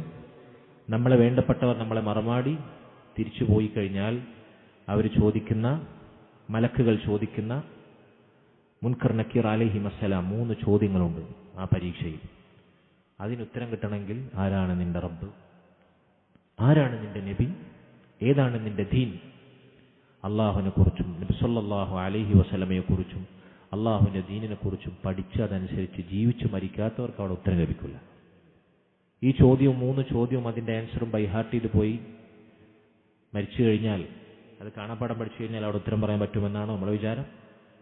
നമ്മളെ വേണ്ടപ്പെട്ടവർ നമ്മളെ മറമാടി തിരിച്ചു പോയി കഴിഞ്ഞാൽ അവർ ചോദിക്കുന്ന, മലക്കുകൾ ചോദിക്കുന്ന മുൻകർ നക്കീർ അലൈഹിമസ്സലാം 3 ചോദ്യങ്ങളുണ്ട് ആ പരീക്ഷയിൽ. അതിനുത്തരം കിട്ടണമെങ്കിൽ ആരാണ് നിന്റെ റബ്ബ്, ആരാണ് നിന്റെ നബി, ഏതാണ് നിന്റെ ദീൻ, അള്ളാഹുവിനെ കുറിച്ചും നബി സല്ലല്ലാഹു അലൈഹി വസല്ലമയെ കുറിച്ചും അള്ളാഹുവിന്റെ ദീനിനെ കുറിച്ചും പഠിച്ച് അതനുസരിച്ച് ജീവിച്ചു മരിക്കാത്തവർക്ക് അവിടെ ഉത്തരം ലഭിക്കില്ല. ഈ ചോദ്യവും 3 ചോദ്യവും അതിന്റെ ആൻസറും ബൈഹാർട്ട് ചെയ്ത് പോയി മരിച്ചു കഴിഞ്ഞാൽ, അത് കാണാപ്പാടം പഠിച്ചു കഴിഞ്ഞാൽ അവിടെ ഉത്തരം പറയാൻ പറ്റുമെന്നാണോ നമ്മുടെ വിചാരം?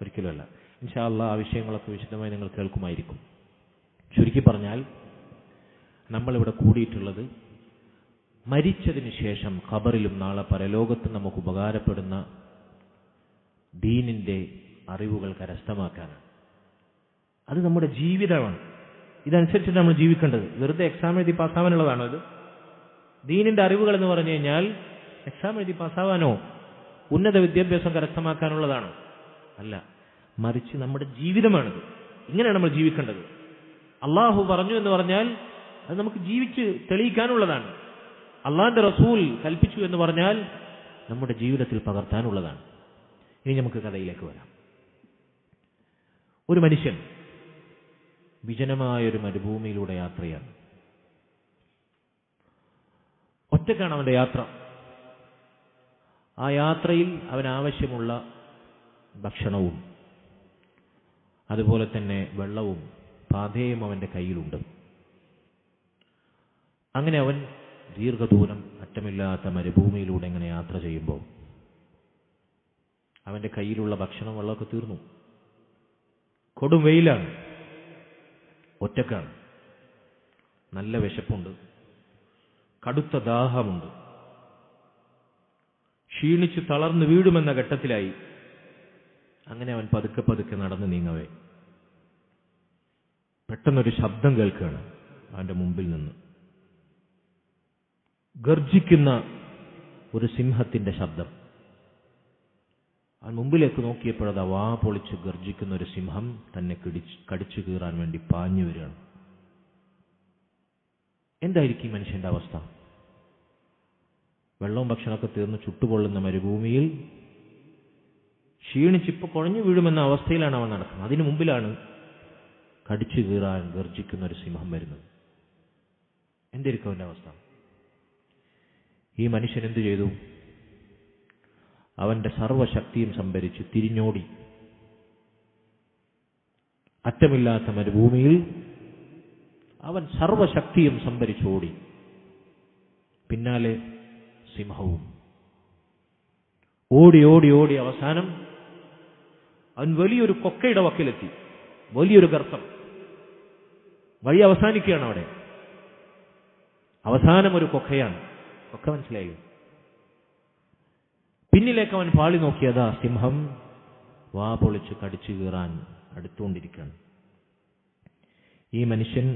ഒരിക്കലുമല്ല. ഇൻഷാ അല്ലാഹ് ആ വിഷയങ്ങളൊക്കെ വിശദമായി നിങ്ങൾ കേൾക്കുമായിരിക്കും. ചുരുക്കി പറഞ്ഞാൽ നമ്മളിവിടെ കൂടിയിട്ടുള്ളത് മരിച്ചതിന് ശേഷം ഖബറിലും നാളെ പരലോകത്തും നമുക്ക് ഉപകാരപ്പെടുന്ന ദീനിന്റെ അറിവുകൾ കരസ്ഥമാക്കാനാണ്. അത് നമ്മുടെ ജീവിതമാണ്. ഇതനുസരിച്ചിട്ട് നമ്മൾ ജീവിക്കേണ്ടത്. വെറുതെ എക്സാം എഴുതി പാസ്സാവാനുള്ളതാണോ ഇത്? ദീനിന്റെ അറിവുകൾ എന്ന് പറഞ്ഞു കഴിഞ്ഞാൽ എക്സാം എഴുതി പാസ്സാവാനോ ഉന്നത വിദ്യാഭ്യാസം കരസ്ഥമാക്കാനുള്ളതാണോ? അല്ല, മറിച്ച് നമ്മുടെ ജീവിതമാണിത്. ഇങ്ങനെയാണ് നമ്മൾ ജീവിക്കേണ്ടത്. അള്ളാഹു പറഞ്ഞു എന്ന് പറഞ്ഞാൽ അത് നമുക്ക് ജീവിച്ച് തെളിയിക്കാനുള്ളതാണ്. അള്ളാഹിന്റെ റസൂൽ കൽപ്പിച്ചു എന്ന് പറഞ്ഞാൽ നമ്മുടെ ജീവിതത്തിൽ പകർത്താനുള്ളതാണ്. ഇനി നമുക്ക് കഥയിലേക്ക് വരാം. ഒരു മനുഷ്യൻ വിജനമായൊരു മരുഭൂമിയിലൂടെ യാത്രയാണ്. ഒറ്റക്കാണ് അവന്റെ യാത്ര. ആ യാത്രയിൽ അവനാവശ്യമുള്ള ഭക്ഷണവും അതുപോലെ തന്നെ വെള്ളവും പാഥേയം അവന്റെ കയ്യിലുണ്ട്. അങ്ങനെ അവൻ ദീർഘദൂരം അറ്റമില്ലാത്ത മരുഭൂമിയിലൂടെ ഇങ്ങനെ യാത്ര ചെയ്യുമ്പോൾ അവന്റെ കയ്യിലുള്ള ഭക്ഷണം വെള്ളമൊക്കെ തീർന്നു. കൊടും വെയിലാണ്, ഒറ്റക്കാണ്, നല്ല വിശപ്പുണ്ട്, കടുത്ത ദാഹമുണ്ട്, ക്ഷീണിച്ച് തളർന്നു വീഴുമെന്ന ഘട്ടത്തിലായി. അങ്ങനെ അവൻ പതുക്കെ പതുക്കെ നടന്നു നീങ്ങവേ പെട്ടെന്നൊരു ശബ്ദം കേൾക്കുകയാണ് അവന്റെ മുമ്പിൽ നിന്ന്. ഗർജിക്കുന്ന ഒരു സിംഹത്തിന്റെ ശബ്ദം. അവൻ മുമ്പിലേക്ക് നോക്കിയപ്പോഴത് വാ പൊളിച്ച് ഗർജിക്കുന്ന ഒരു സിംഹം തന്നെ കടിച്ചു കീറാൻ വേണ്ടി പാഞ്ഞു വരികയാണ്. എന്തായിരിക്കും മനുഷ്യന്റെ അവസ്ഥ? വെള്ളവും ഭക്ഷണമൊക്കെ തീർന്ന് ചുട്ടുപൊള്ളുന്ന മരുഭൂമിയിൽ ക്ഷീണിച്ചിപ്പോ കുഴഞ്ഞു വീഴുമെന്ന അവസ്ഥയിലാണ് അവൻ നടക്കുന്നത്. അതിനു മുമ്പിലാണ് കടിച്ചു കീറാൻ ഗർജിക്കുന്ന ഒരു സിംഹം വരുന്നത്. എന്തായിരിക്കും അവന്റെ അവസ്ഥ? ഈ മനുഷ്യൻ എന്തു ചെയ്തു? അവന്റെ സർവശക്തിയും സംഭരിച്ച് തിരിഞ്ഞോടി. അറ്റമില്ലാത്ത മരുഭൂമിയിൽ അവൻ സർവശക്തിയും സംഭരിച്ചോടി. പിന്നാലെ സിംഹവും. ഓടി ഓടി ഓടി അവസാനം അവൻ വലിയൊരു കൊക്കയുടെ വക്കിലെത്തി. വലിയൊരു ഗർത്തം. വഴി അവസാനിക്കുകയാണ് അവിടെ. അവസാനം ഒരു കൊക്കയാണ്. കൊക്ക മനസ്സിലായി. പിന്നിലേക്ക് അവൻ പാളി നോക്കിയതാ സിംഹം വാ പൊളിച്ച് കടിച്ചു കീറാൻ അടുത്തുകൊണ്ടിരിക്കുകയാണ്. ഈ മനുഷ്യൻ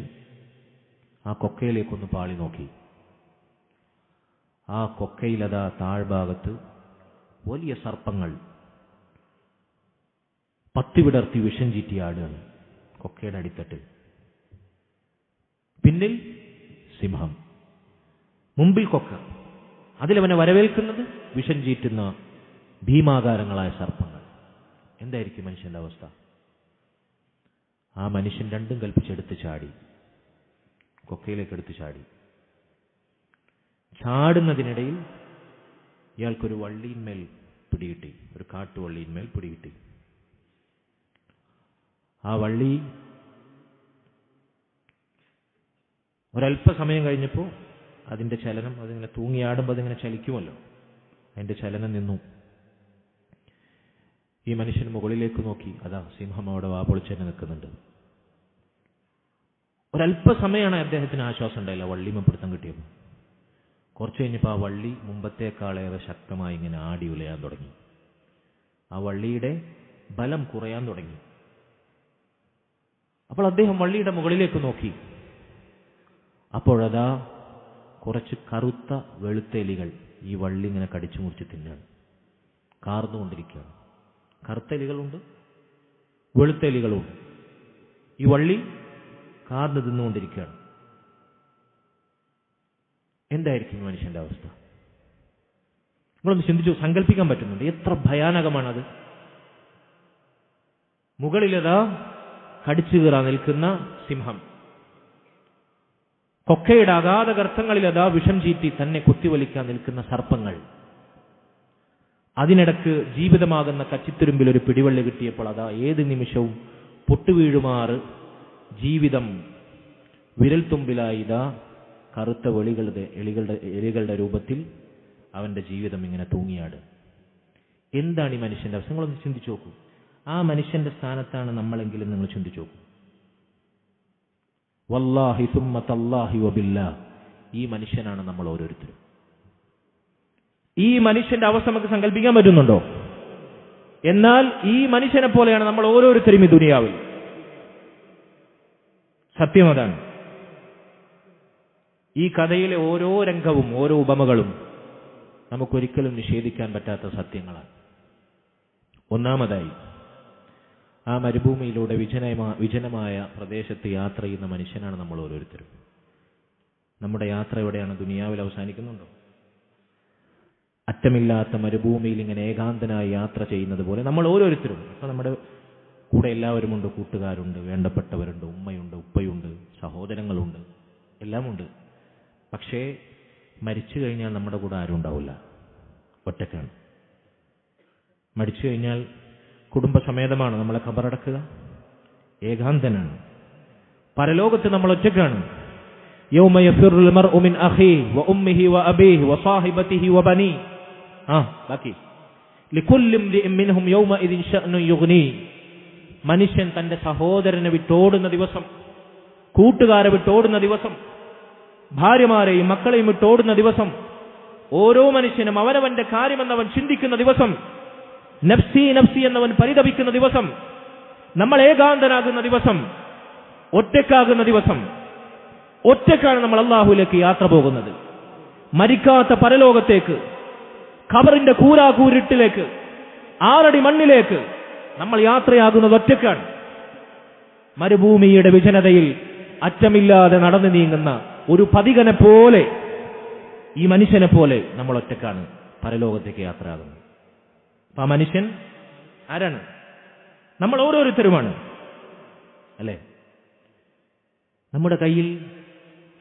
ആ കൊക്കയിലേക്കൊന്ന് പാളി നോക്കി. ആ കൊക്കയിലതാ താഴ്ഭാഗത്ത് വലിയ സർപ്പങ്ങൾ പത്തിവിടർത്തി വിഷം ചീറ്റിയാടുകയാണ് കൊക്കയുടെ അടിത്തട്ടിൽ. പിന്നിൽ സിംഹം, മുമ്പിൽ കൊക്ക. അതിലവനെ വരവേൽക്കുന്നത് വിഷം ചീറ്റുന്ന ഭീമാകാരങ്ങളായ സർപ്പങ്ങൾ. എന്തായിരിക്കും മനുഷ്യന്റെ അവസ്ഥ? ആ മനുഷ്യൻ രണ്ടും കൽപ്പിച്ചെടുത്ത് ചാടി, കൊക്കയിലേക്ക് എടുത്ത് ചാടി. ചാടുന്നതിനിടയിൽ ഇയാൾക്കൊരു വള്ളിയിന്മേൽ പിടികിട്ടി, ഒരു കാട്ടുവള്ളിയിന്മേൽ പിടികിട്ടി. ആ വള്ളി ഒരല്പസമയം കഴിഞ്ഞപ്പോൾ അതിന്റെ ചലനം, അതിങ്ങനെ തൂങ്ങിയാടുമ്പോൾ അതിങ്ങനെ ചലിക്കുമല്ലോ, അതിന്റെ ചലനം നിന്നു. ഈ മനുഷ്യൻ മുകളിലേക്ക് നോക്കി. അതാ സിംഹം അവിടെ വാപൊളിച്ചെന്നെ നിൽക്കുന്നുണ്ട്. ഒരല്പസമയമാണ് അദ്ദേഹത്തിന് ആശ്വാസം ഉണ്ടായില്ല, വള്ളിമ പിടുത്തം കിട്ടിയപ്പോൾ. കുറച്ച് കഴിഞ്ഞപ്പോൾ ആ വള്ളി മുമ്പത്തേക്കാളേറെ ശക്തമായി ഇങ്ങനെ ആടി ഉലയാൻ തുടങ്ങി. ആ വള്ളിയുടെ ബലം കുറയാൻ തുടങ്ങി. അപ്പോൾ അദ്ദേഹം വള്ളിയുടെ മുകളിലേക്ക് നോക്കി. അപ്പോഴതാ കുറച്ച് കറുത്ത വെളുത്ത എലികൾ ഈ വള്ളി ഇങ്ങനെ കടിച്ചു മുറിച്ച് തിന്നാണ്, കാർന്നുകൊണ്ടിരിക്കുകയാണ്. കറുത്ത എലികളുണ്ട്, വെളുത്ത എലികളുണ്ട്. ഈ വള്ളി കാർന്ന് തിന്നുകൊണ്ടിരിക്കുകയാണ്. എന്തായിരിക്കും മനുഷ്യന്റെ അവസ്ഥ? നിങ്ങളൊന്ന് ചിന്തിച്ചു, സങ്കല്പിക്കാൻ പറ്റുന്നുണ്ട് എത്ര ഭയാനകമാണത്? മുകളിലതാ കടിച്ചു കീറാൻ നിൽക്കുന്ന സിംഹം, കൊക്കയുടെ അഗാധ ഗർത്തങ്ങളിലതാ വിഷം ചീറ്റി തന്നെ കുത്തിവലിക്കാൻ നിൽക്കുന്ന സർപ്പങ്ങൾ. അതിനിടക്ക് ജീവിതമാകുന്ന കച്ചിത്തുരുമ്പിൽ ഒരു പിടിവള്ളി കിട്ടിയപ്പോൾ അതാ ഏത് നിമിഷവും പൊട്ടുവീഴുമാറ് ജീവിതം വിരൽത്തുമ്പിലായി ഇതാ കറുത്ത എലികളുടെ രൂപത്തിൽ അവന്റെ ജീവിതം ഇങ്ങനെ തൂങ്ങിയാട്. എന്താണ് ഈ മനുഷ്യന്റെ അവസ്ഥ? നിങ്ങളൊന്ന് ചിന്തിച്ചു നോക്കൂ. ആ മനുഷ്യന്റെ സ്ഥാനത്താണ് നമ്മളെങ്കിലും നിങ്ങൾ ചിന്തിച്ചു നോക്കൂ. വല്ലാഹി സുമ്മ തല്ലാഹി വബില്ലാഹ്, ഈ മനുഷ്യനാണ് നമ്മൾ ഓരോരുത്തരും. ഈ മനുഷ്യന്റെ അവസ്ഥ നമുക്ക് സങ്കല്പിക്കാൻ പറ്റുന്നുണ്ടോ? എന്നാൽ ഈ മനുഷ്യനെ പോലെയാണ് നമ്മൾ ഓരോരുത്തരും ഈ ദുനിയാവിൽ. സത്യം അതാണ്. ഈ കഥയിലെ ഓരോ രംഗവും ഓരോ ഉപമകളും നമുക്കൊരിക്കലും നിഷേധിക്കാൻ പറ്റാത്ത സത്യങ്ങളാണ്. ഒന്നാമതായി, ആ മരുഭൂമിയിലൂടെ വിജനമായ പ്രദേശത്ത് യാത്ര ചെയ്യുന്ന മനുഷ്യനാണ് നമ്മൾ ഓരോരുത്തരും. നമ്മുടെ യാത്ര എവിടെയാണ്? ദുനിയാവിൽ അവസാനിക്കുന്നുണ്ടോ? അറ്റമില്ലാത്ത മരുഭൂമിയിൽ ഇങ്ങനെ ഏകാന്തനായി യാത്ര ചെയ്യുന്നത് പോലെ നമ്മൾ ഓരോരുത്തരും, ഇപ്പൊ നമ്മുടെ കൂടെ എല്ലാവരുമുണ്ട്, കൂട്ടുകാരുണ്ട്, വേണ്ടപ്പെട്ടവരുണ്ട്, ഉമ്മയുണ്ട്, ഉപ്പയുണ്ട്, സഹോദരങ്ങളുണ്ട്, എല്ലാമുണ്ട്. പക്ഷേ മരിച്ചു കഴിഞ്ഞാൽ നമ്മുടെ കൂടെ ആരും ഉണ്ടാവില്ല, ഒറ്റക്കാണ്. മരിച്ചു കഴിഞ്ഞാൽ കുടുംബസമേതമാണ് നമ്മളെ ഖബറടക്കുക, ഏകാന്തനാണ്. പരലോകത്ത് നമ്മൾ ഒറ്റക്കാണ്. യൗമ യഫിറുൽ മർഉ മിൻ അഖീഹി വ ഉമ്മിഹി വ അബീഹി വ സാഹിബതിഹി വ ബനീ. ബാക്കി ലികുല്ലി ഇംറിഇൻ മിൻഹും യൗമഇദിൻ ശഅ്നുൻ യുഗ്നീ. മനുഷ്യൻ തന്റെ സഹോദരനെ വിട്ടോടുന്ന ദിവസം, കൂട്ടുകാരെ വിട്ടോടുന്ന ദിവസം, ഭാര്യമാരെയും മക്കളെയും വിട്ടോടുന്ന ദിവസം, ഓരോ മനുഷ്യനും അവനവന്റെ കാര്യമെന്നവൻ ചിന്തിക്കുന്ന ദിവസം, നഫ്സി നഫ്സി എന്നവൻ പരിതപിക്കുന്ന ദിവസം, നമ്മൾ ഏകാന്തനാകുന്ന ദിവസം, ഒറ്റക്കാകുന്ന ദിവസം, ഒറ്റക്കാണ് നമ്മൾ അല്ലാഹുവിലേക്ക് യാത്ര പോകുന്നത്. മരിക്കാത്ത പരലോകത്തേക്ക്, ഖബറിന്റെ കൂരാകൂരിട്ടിലേക്ക്, 6 അടി മണ്ണിലേക്ക് നമ്മൾ യാത്രയാകുന്നത് ഒറ്റക്കാണ്. മരുഭൂമിയുടെ വിജനതയിൽ അറ്റമില്ലാതെ നടന്നു നീങ്ങുന്ന ഒരു പതികനെ പോലെ, ഈ മനുഷ്യനെ പോലെ നമ്മൾ ഒറ്റക്കാണ് പരലോകത്തേക്ക് യാത്രയാകുന്നത്. അപ്പൊ ആ മനുഷ്യൻ ആരാണ്? നമ്മൾ ഓരോരുത്തരുമാണ്, അല്ലേ? നമ്മുടെ കയ്യിൽ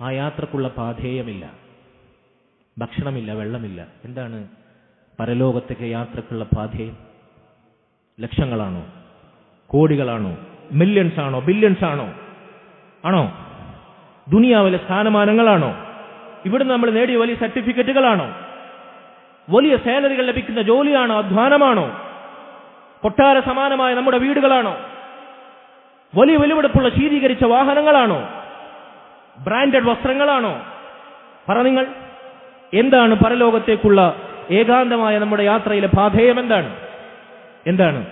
ആ യാത്രക്കുള്ള പാഥേയമില്ല, ഭക്ഷണമില്ല, വെള്ളമില്ല. എന്താണ് പരലോകത്തേക്ക് യാത്രക്കുള്ള പാഥേയം? ലക്ഷങ്ങളാണോ? കോടികളാണോ? മില്യൺസ് ആണോ? ബില്യൺസ് ആണോ? ആണോ? ദുനിയാവിലെ സ്ഥാനമാനങ്ങളാണോ? ഇവിടുന്ന് നമ്മൾ നേടിയ വലിയ സർട്ടിഫിക്കറ്റുകളാണോ? വലിയ സാലറികൾ ലഭിക്കുന്ന ജോലിയാണോ? അധ്വാനമാണോ? കൊട്ടാര സമാനമായ നമ്മുടെ വീടുകളാണോ? വലിയ വിലപിടിപ്പുള്ള ശീതീകരിച്ച വാഹനങ്ങളാണോ? ബ്രാൻഡഡ് വസ്ത്രങ്ങളാണോ? പറ നിങ്ങൾ, എന്താണ് പരലോകത്തേക്കുള്ള ഏകാന്തമായ നമ്മുടെ യാത്രയിലെ പാഥേയം? എന്താണ്?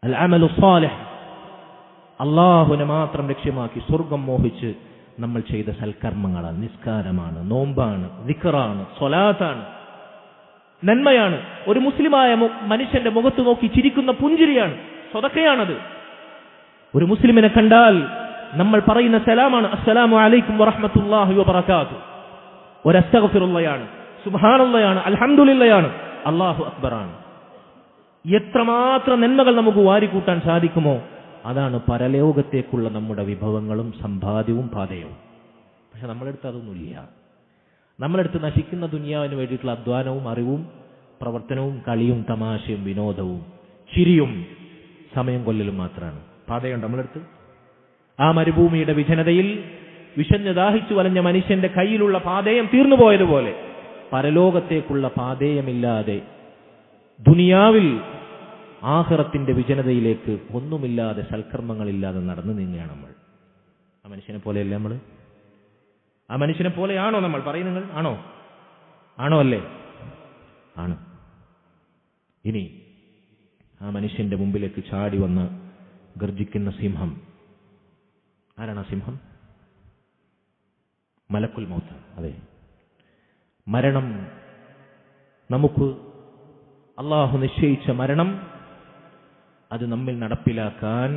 അൽ അമലു സ്വാലിഹ്, അല്ലാഹുവിനെ മാത്രം ലക്ഷ്യമാക്കി സ്വർഗം മോഹിച്ച് നമ്മൾ ചെയ്ത സൽക്കർമ്മങ്ങളാണ്. നിസ്കാരമാണ്, നോമ്പാണ്, ദിക്റാണ്, സ്വലാത്താണ്, നന്മയാണ്. ഒരു മുസ്ലിമായ മനുഷ്യന്റെ മുഖത്ത് നോക്കി ചിരിക്കുന്ന പുഞ്ചിരിയാണ്, സ്വതക്കയാണത്. ഒരു മുസ്ലിമിനെ കണ്ടാൽ നമ്മൾ പറയുന്ന സലാമാണ്, അസ്സലാമു അലൈക്കും വറഹ്മത്തുള്ളാഹി വബറകാതുഹു. ഒരു അസ്തഗ്ഫിറുള്ളയാണ്, സുബ്ഹാനല്ലാഹയാണ്, അൽഹംദുലില്ലയാണ്, അല്ലാഹു അക്ബറാണ്. എത്രമാത്രം നന്മകൾ നമുക്ക് വാരിക്കൂട്ടാൻ സാധിക്കുമോ അതാണ് പരലോകത്തേക്കുള്ള നമ്മുടെ വിഭവങ്ങളും സമ്പാദ്യവും പാതയവും. പക്ഷെ നമ്മളെടുത്ത് അതൊന്നുമില്ല. നമ്മളെടുത്ത് നശിക്കുന്ന ദുനിയാവിന് വേണ്ടിയിട്ടുള്ള അധ്വാനവും അറിവും പ്രവർത്തനവും കളിയും തമാശയും വിനോദവും ചിരിയും സമയം കൊല്ലലും മാത്രമാണ്. പാതയുണ്ട് നമ്മളെടുത്ത്. ആ മരുഭൂമിയുടെ വിജനതയിൽ വിശഞ്ഞു ദാഹിച്ചു വലഞ്ഞ മനുഷ്യന്റെ കയ്യിലുള്ള പാതയം തീർന്നുപോയതുപോലെ പരലോകത്തേക്കുള്ള പാതയമില്ലാതെ ദുനിയാവിൽ ആഖിറത്തിന്റെ വിജനതയിലേക്ക് ഒന്നുമില്ലാതെ സൽക്കർമ്മങ്ങളില്ലാതെ നടന്നു നീങ്ങുകയാണ് നമ്മൾ. ആ മനുഷ്യനെ പോലെയല്ലേ നമ്മൾ? ആ മനുഷ്യനെ പോലെയാണോ നമ്മൾ? പറയുന്നത് ആണോ അല്ലേ? ആണ്. ഇനി ആ മനുഷ്യന്റെ മുമ്പിലേക്ക് ചാടി വന്ന് ഗർജിക്കുന്ന സിംഹം ആരാണ്? ആ സിംഹം മലക്കുൽ മൗത്ത്. അതെ, മരണം, നമുക്ക് അള്ളാഹു നിശ്ചയിച്ച മരണം, അത് നമ്മിൽ നടപ്പിലാക്കാൻ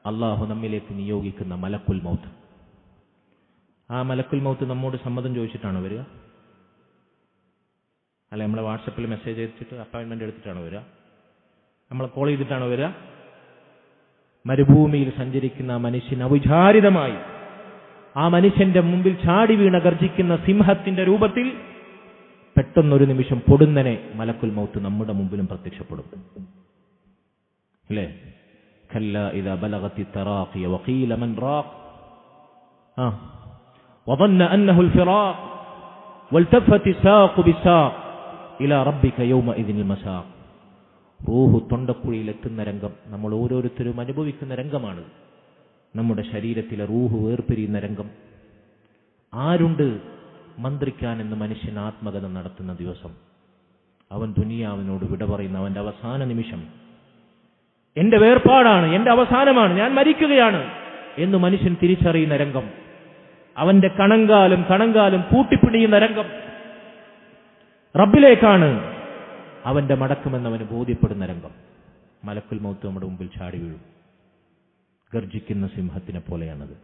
അള്ളാഹു നമ്മിലേക്ക് നിയോഗിക്കുന്ന മലക്കുൽ മൗത്ത്. ആ മലക്കുൽ മൗത്ത് നമ്മോട് സമ്മതം ചോദിച്ചിട്ടാണോ വരിക? അല്ല, നമ്മളെ വാട്സപ്പിൽ മെസ്സേജ് അയച്ചിട്ട് അപ്പോയിന്റ്മെന്റ് എടുത്തിട്ടാണോ വരിക? നമ്മളെ കോൾ ചെയ്തിട്ടാണോ വരിക? മരുഭൂമിയിൽ സഞ്ചരിക്കുന്ന മനുഷ്യൻ അവിചാരിതമായി ആ മനുഷ്യന്റെ മുമ്പിൽ ചാടി വീണ ഗർജിക്കുന്ന സിംഹത്തിന്റെ രൂപത്തിൽ പെട്ടെന്നൊരു നിമിഷം പൊടുന്നനെ മലക്കുൽ മൗത്ത് നമ്മുടെ മുമ്പിലും പ്രത്യക്ഷപ്പെടും. അല്ലേ? കല്ലാ ഇദാ ബലഗത്തി തറാഖിയ വഖീല മൻ റാഖ് വظن أنه الفراق والتفت الساق بالساق إلى ربك يومئذ المساق. റൂഹ് തൊണ്ടക്കുഴിയിലെത്തുന്ന രംഗം നമ്മൾ ഓരോരുത്തരും അനുഭവിക്കുന്ന രംഗമാണ്. നമ്മുടെ ശരീരത്തിലെ റൂഹ് വേർപിരിയുന്ന രംഗം. ആരുണ്ട് മന്ത്രിക്കാനെന്ന് മനുഷ്യൻ ആത്മകഥ നടത്തുന്ന ദിവസം, അവൻ ദുനിയാവിനോട് വിട പറയുന്ന അവന്റെ അവസാന നിമിഷം, എന്റെ വേർപാടാണ്, എന്റെ അവസാനമാണ്, ഞാൻ മരിക്കുകയാണ് എന്ന് മനുഷ്യൻ തിരിച്ചറിയുന്ന രംഗം, അവന്റെ കണങ്കാലും കൂട്ടിപ്പിടിയുന്ന രംഗം, റബ്ബിലേക്കാണ് അവന്റെ മടക്കമെന്നവന് ബോധ്യപ്പെടുന്ന രംഗം. മലക്കുൽ മൗത്ത് നമ്മുടെ മുമ്പിൽ ചാടി വീഴും. ഗർജിക്കുന്ന സിംഹത്തിനെ പോലെയാണത്.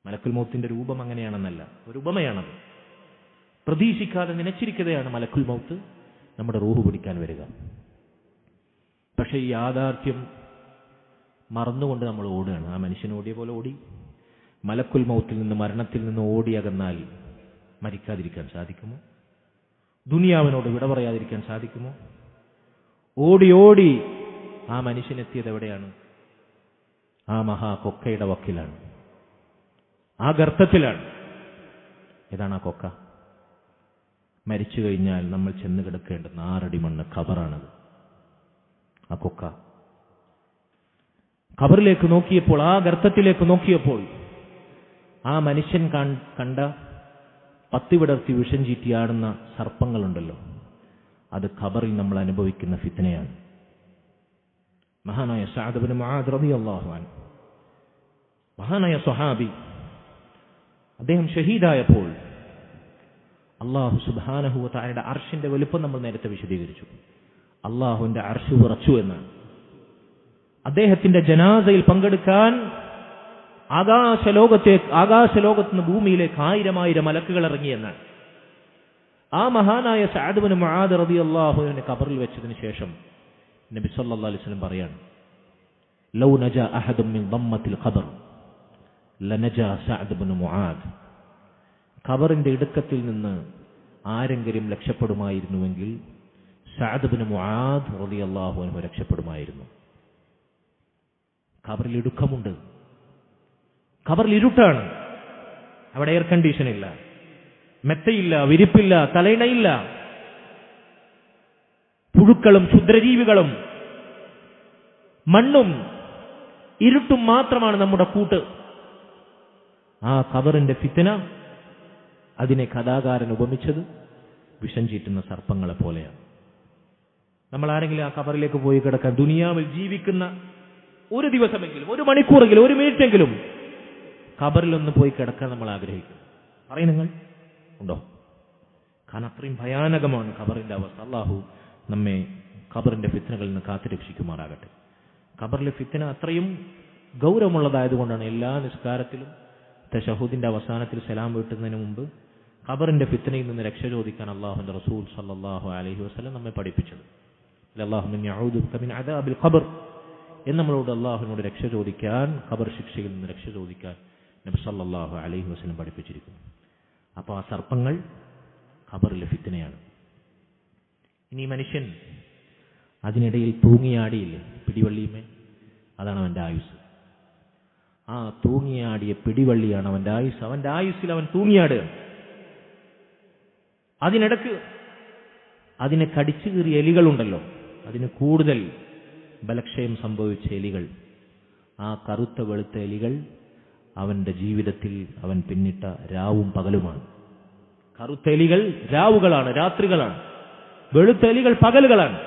മലക്കുൽ മൗത്തിന്റെ രൂപം അങ്ങനെയാണെന്നല്ല, ഒരു ഉപമയാണത്. പ്രതീക്ഷിക്കാതെ നനച്ചിരിക്കുകയാണ് മലക്കുൽ മൗത്ത് നമ്മുടെ റൂഹ് പിടിക്കാൻ വരിക. പക്ഷെ ഈ യാഥാർത്ഥ്യം മറന്നുകൊണ്ട് നമ്മൾ ഓടുകയാണ്. ആ മനുഷ്യൻ ഓടിയ പോലെ ഓടി. മലക്കുൽ മൗത്തിൽ നിന്ന്, മരണത്തിൽ നിന്ന് ഓടിയകന്നാൽ മരിക്കാതിരിക്കാൻ സാധിക്കുമോ? ദുനിയാവിനോട് വിട പറയാതിരിക്കാൻ സാധിക്കുമോ? ഓടി ആ മനുഷ്യനെത്തിയത് എവിടെയാണ്? ആ മഹാ കൊക്കയുടെ വക്കിലാണ്, ആ ഗർത്തത്തിലാണ്. ഏതാണ് ആ കൊക്ക? മരിച്ചു കഴിഞ്ഞാൽ നമ്മൾ ചെന്ന് കിടക്കേണ്ടുന്ന 6 അടി മണ്ണ് ഖബറാണത്. ആ കൊക്ക. ഖബറിലേക്ക് നോക്കിയപ്പോൾ, ആ ഗർത്തത്തിലേക്ക് നോക്കിയപ്പോൾ ആ മനുഷ്യൻ കണ്ട പത്തിവിടർത്തി വിഷം ചീറ്റിയാടുന്ന സർപ്പങ്ങളുണ്ടല്ലോ, അത് ഖബറിൽ നമ്മൾ അനുഭവിക്കുന്ന ഫിത്നയാണ്. മഹാനായ സഅദ് ഇബ്നു മുആദ് റളിയല്ലാഹു അൻഹു, മഹാനായ സ്വഹാബി, അദ്ദേഹം ഷഹീദായപ്പോൾ അല്ലാഹു സുബ്ഹാനഹു വ തആലയുടെ അർശിന്റെ വലുപ്പം നമ്മൾ നേരത്തെ വിശദീകരിച്ചു. അല്ലാഹുവിന്റെ അർശ് വിറച്ചു എന്നാണ്. അദ്ദേഹത്തിന്റെ ജനാസയിൽ പങ്കെടുക്കാൻ ആകാശലോകത്തുനിന്ന് ഭൂമിയിലേക്ക് 1000 മലക്കുകൾ ഇറങ്ങിയെന്നാണ്. ആ മഹാനായ സഅദ് ഇബ്നു മുആദ് റളിയല്ലാഹു അൻഹു ഖബറിൽ വെച്ചതിന് ശേഷം നബി സല്ലല്ലാഹു അലൈഹി വസല്ലം പറയാണ്, ലൗ നജാ അഹദും മിൻ ദമ്മത്തിൽ ഖബർ ലനജാ സഅദ് ഇബ്നു മുആദ്. ഖബറിന്റെ ഇടുക്കത്തിൽ നിന്ന് ആരെങ്കിലും രക്ഷപ്പെടുമായിരുന്നുവെങ്കിൽ സഅദ് ഇബ്നു മുആദ് റളിയല്ലാഹു അൻഹു രക്ഷപ്പെടുമായിരുന്നു. ഖബറിൽ ഇടുക്കമുണ്ട്, ഖബറിൽ ഇരുട്ടാണ്, അവിടെ എയർ കണ്ടീഷൻ ഇല്ല, മെത്തയില്ല, വിരിപ്പില്ല, തലയിണയില്ല, പുഴുക്കളും ക്ഷുദ്രജീവികളും മണ്ണും ഇരുട്ടും മാത്രമാണ് നമ്മുടെ കൂട്ട്. ആ ഖബറിന്റെ ഫിത്ന, അതിനെ കഥാകാരൻ ഉപമിച്ചത് വിഷം ചീറ്റുന്ന സർപ്പങ്ങളെ പോലെയാണ്. നമ്മൾ ആരെങ്കിലും ആ ഖബറിലേക്ക് പോയി കിടക്കാൻ, ദുനിയാവിൽ ജീവിക്കുന്ന ഒരു ദിവസമെങ്കിലും, ഒരു മണിക്കൂറെങ്കിലും, ഒരു മിനിറ്റെങ്കിലും ഖബറിലൊന്ന് പോയി കിടക്കാൻ നമ്മൾ ആഗ്രഹിക്കും. പറയും നിങ്ങൾ ഉണ്ടോ? കാരണം അത്രയും ഭയാനകമാണ് ഖബറിന്റെ അവസ്ഥ. അല്ലാഹു നമ്മെ ഖബറിന്റെ ഫിത്നകളിൽ നിന്ന് കാത്തുരക്ഷിക്കുമാറാകട്ടെ. ഖബറിലെ ഫിത്ന അത്രയും ഗൗരവമുള്ളതായതുകൊണ്ടാണ് എല്ലാ നിസ്കാരത്തിലും തശഹുദിന്റെ അവസാനത്തിൽ സലാം വീട്ടുന്നതിന് മുമ്പ് ഖബറിന്റെ ഫിത്നയിൽ നിന്ന് രക്ഷ ചോദിക്കാൻ അല്ലാഹുവിന്റെ റസൂൽ സല്ലല്ലാഹു അലൈഹി വസല്ലം നമ്മെ പഠിപ്പിച്ചത്. അല്ലാഹുമ്മ ഇന്നി അഊദു ബിക മിൻ അദാബിൽ ഖബർ എന്ന് നമ്മളോട് അല്ലാഹുവിനോട് രക്ഷ ചോദിക്കാൻ, ഖബർ ശിക്ഷയിൽ നിന്ന് രക്ഷ ചോദിക്കാൻ നബി സല്ലല്ലാഹു അലൈഹി വസല്ലം പഠിപ്പിച്ചിരിക്കുന്നു. അപ്പോൾ ആ സർപ്പങ്ങൾ ഖബറിലെ ഫിത്നയാണ്. ഇനി മനുഷ്യൻ അതിനിടയിൽ തൂങ്ങിയാടിയില്ലേ പിടിവള്ളിയുമേ, അതാണ് അവന്റെ ആയുസ്. ആ തൂങ്ങിയാടിയ പിടിവള്ളിയാണ് അവന്റെ ആയുസ്. അവന്റെ ആയുസ്സിൽ അവൻ തൂങ്ങിയാടുക. അതിനിടക്ക് അതിനെ കടിച്ചു കീറിയ എലികളുണ്ടല്ലോ, അതിന് കൂടുതൽ ബലക്ഷയം സംഭവിച്ച എലികൾ, ആ കറുത്ത വെളുത്ത എലികൾ അവന്റെ ജീവിതത്തിൽ അവൻ പിന്നിട്ട രാവും പകലുമാണ്. കറുത്ത എലികൾ രാവുകളാണ്, രാത്രികളാണ്. വെളുത്ത എലികൾ പകലുകളാണ്.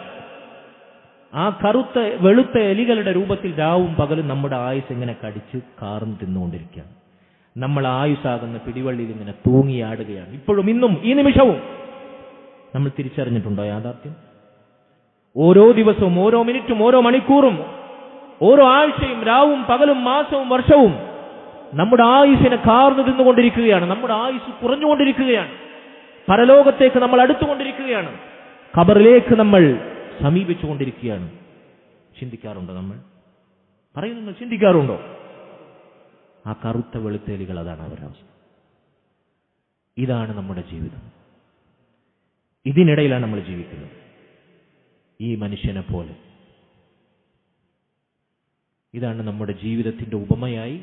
ആ കറുത്ത വെളുത്ത എലികളുടെ രൂപത്തിൽ രാവും പകലും നമ്മുടെ ആയുസ് ഇങ്ങനെ കടിച്ച് കാർന്ന് തിന്നുകൊണ്ടിരിക്കുകയാണ്. നമ്മൾ ആയുസ്സാകുന്ന പിടിവള്ളിയിൽ ഇങ്ങനെ തൂങ്ങിയാടുകയാണ്. ഇപ്പോഴും, ഇന്നും, ഈ നിമിഷവും നമ്മൾ തിരിച്ചറിഞ്ഞിട്ടുണ്ടോ യാഥാർത്ഥ്യം? ഓരോ ദിവസവും, ഓരോ മിനിറ്റും, ഓരോ മണിക്കൂറും, ഓരോ ആഴ്ചയും, രാവും പകലും, മാസവും വർഷവും നമ്മുടെ ആയുസ്സിനെ കാർന്നു തിന്നുകൊണ്ടിരിക്കുകയാണ്. നമ്മുടെ ആയുസ് കുറഞ്ഞുകൊണ്ടിരിക്കുകയാണ്. പരലോകത്തേക്ക് നമ്മൾ അടുത്തുകൊണ്ടിരിക്കുകയാണ്. ഖബറിലേക്ക് നമ്മൾ സമീപിച്ചുകൊണ്ടിരിക്കുകയാണ്. ചിന്തിക്കാറുണ്ടോ? നമ്മൾ പറയുന്നത് ചിന്തിക്കാറുണ്ടോ? ആ കറുത്ത വെളുത്തേലികൾ, അതാണ് അവരുടെ അവസ്ഥ. ഇതാണ് നമ്മുടെ ജീവിതം. ഇതിനിടയിലാണ് നമ്മൾ ജീവിക്കുന്നത്. ഈ മനുഷ്യനെ പോലെ ഇതാണ് നമ്മുടെ ജീവിതത്തിന്റെ ഉപമയായി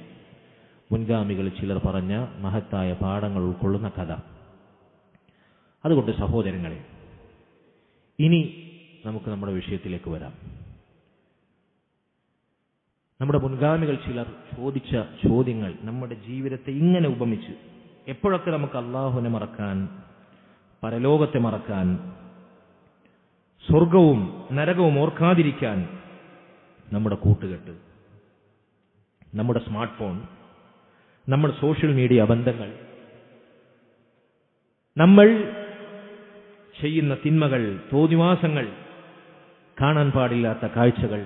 മുൻഗാമികൾ ചിലർ പറഞ്ഞ മഹത്തായ പാഠങ്ങൾ ഉൾക്കൊള്ളുന്ന കഥ. അതുകൊണ്ട് സഹോദരങ്ങളെ, ഇനി നമുക്ക് നമ്മുടെ വിഷയത്തിലേക്ക് വരാം. നമ്മുടെ മുൻഗാമികൾ ചിലർ ചോദിച്ച ചോദ്യങ്ങൾ നമ്മുടെ ജീവിതത്തെ ഇങ്ങനെ ഉപമിച്ച്, എപ്പോഴൊക്കെ നമുക്ക് അല്ലാഹുവിനെ മറക്കാൻ, പരലോകത്തെ മറക്കാൻ, സ്വർഗവും നരകവും ഓർക്കാതിരിക്കാൻ നമ്മുടെ കൂട്ടുകെട്ട്, നമ്മുടെ സ്മാർട്ട് ഫോൺ, നമ്മുടെ സോഷ്യൽ മീഡിയ ബന്ധങ്ങൾ, നമ്മൾ ചെയ്യുന്ന തിന്മകൾ, തോന്നിവാസങ്ങൾ, കാണാൻ പാടില്ലാത്ത കാഴ്ചകൾ,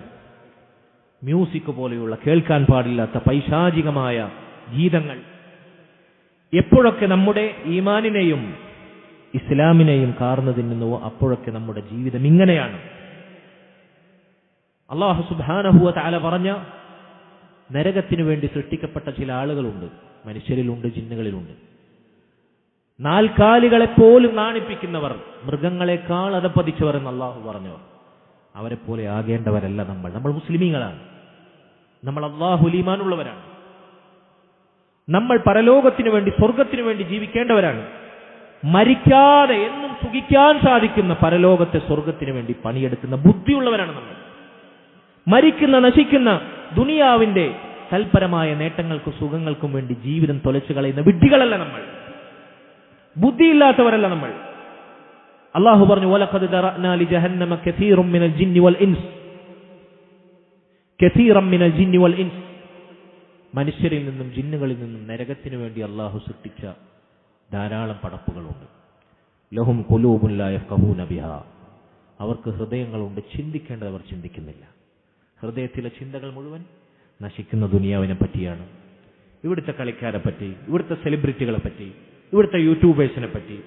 മ്യൂസിക് പോലെയുള്ള കേൾക്കാൻ പാടില്ലാത്ത പൈശാചികമായ ഗീതങ്ങൾ, എപ്പോഴൊക്കെ നമ്മുടെ ഈമാനിനെയും ഇസ്ലാമിനെയും കാർന്നു തിന്നുന്നുവോ അപ്പോഴൊക്കെ നമ്മുടെ ജീവിതം ഇങ്ങനെയാണ്. അല്ലാഹു സുബ്ഹാനഹു വ തആല പറഞ്ഞ നരകത്തിനു വേണ്ടി സൃഷ്ടിക്കപ്പെട്ട ചില ആളുകളുണ്ട്. മനുഷ്യരിലുണ്ട്, ജിന്നുകളിലുണ്ട്. നാൽക്കാലികളെപ്പോലും നാണിപ്പിക്കുന്നവർ, മൃഗങ്ങളെക്കാൾ അധപ്പതിച്ചവർ എന്ന് അല്ലാഹു പറഞ്ഞവർ. അവരെപ്പോലെ ആകേണ്ടവരല്ല നമ്മൾ. നമ്മൾ മുസ്ലിമീങ്ങളാണ്. നമ്മൾ അല്ലാഹുൽ ഈമാനുള്ളവരാണ്. നമ്മൾ പരലോകത്തിനു വേണ്ടി, സ്വർഗത്തിനു വേണ്ടി ജീവിക്കേണ്ടവരാണ്. മരിക്കാതെ എന്നും സുഖിക്കാൻ സാധിക്കുന്ന പരലോകത്തെ സ്വർഗത്തിനു വേണ്ടി പണിയെടുക്കുന്ന ബുദ്ധിയുള്ളവരാണ് നമ്മൾ. മരിക്കുന്ന നശിക്കുന്ന ദുനിയാവിന്റെ തൽപരമായ നേട്ടങ്ങൾക്കും സുഖങ്ങൾക്കും വേണ്ടി ജീവിതം തൊലച്ചു കളയുന്ന വിഡ്ഢികളല്ല നമ്മൾ, ബുദ്ധിയില്ലാത്തവരല്ല നമ്മൾ. അല്ലാഹു പറഞ്ഞു, വലഖദ് ദറഅനാ ലിജഹന്നമ കസീറൻ മിനൽ ജിന്നി വൽ ഇൻസ്, കസീറൻ മിനൽ ജിന്നി വൽ ഇൻസ്. മനുഷ്യരിൽ നിന്നും ജിന്നുകളിൽ നിന്നും നരകത്തിനു വേണ്ടി അല്ലാഹു സൃഷ്ടിച്ച ധാരാളം പടപ്പുകളുണ്ട്. ലഹും ഖുലൂബുൻ ലാ യഫ്ഖഹൂന ബിഹാ, അവർക്ക് ഹൃദയങ്ങളുണ്ട്, ചിന്തിക്കേണ്ടത് അവർ ചിന്തിക്കുന്നില്ല. ഹൃദയത്തിലെ ചിന്തകൾ മുഴുവൻ നശിക്കുന്ന ദുനിയാവിനെ പറ്റിയാണ്, ഇവിടുത്തെ കളിക്കാരെ പറ്റി, ഇവിടുത്തെ സെലിബ്രിറ്റികളെ പറ്റി, ഇവിടുത്തെ യൂട്യൂബേഴ്സിനെ പറ്റി,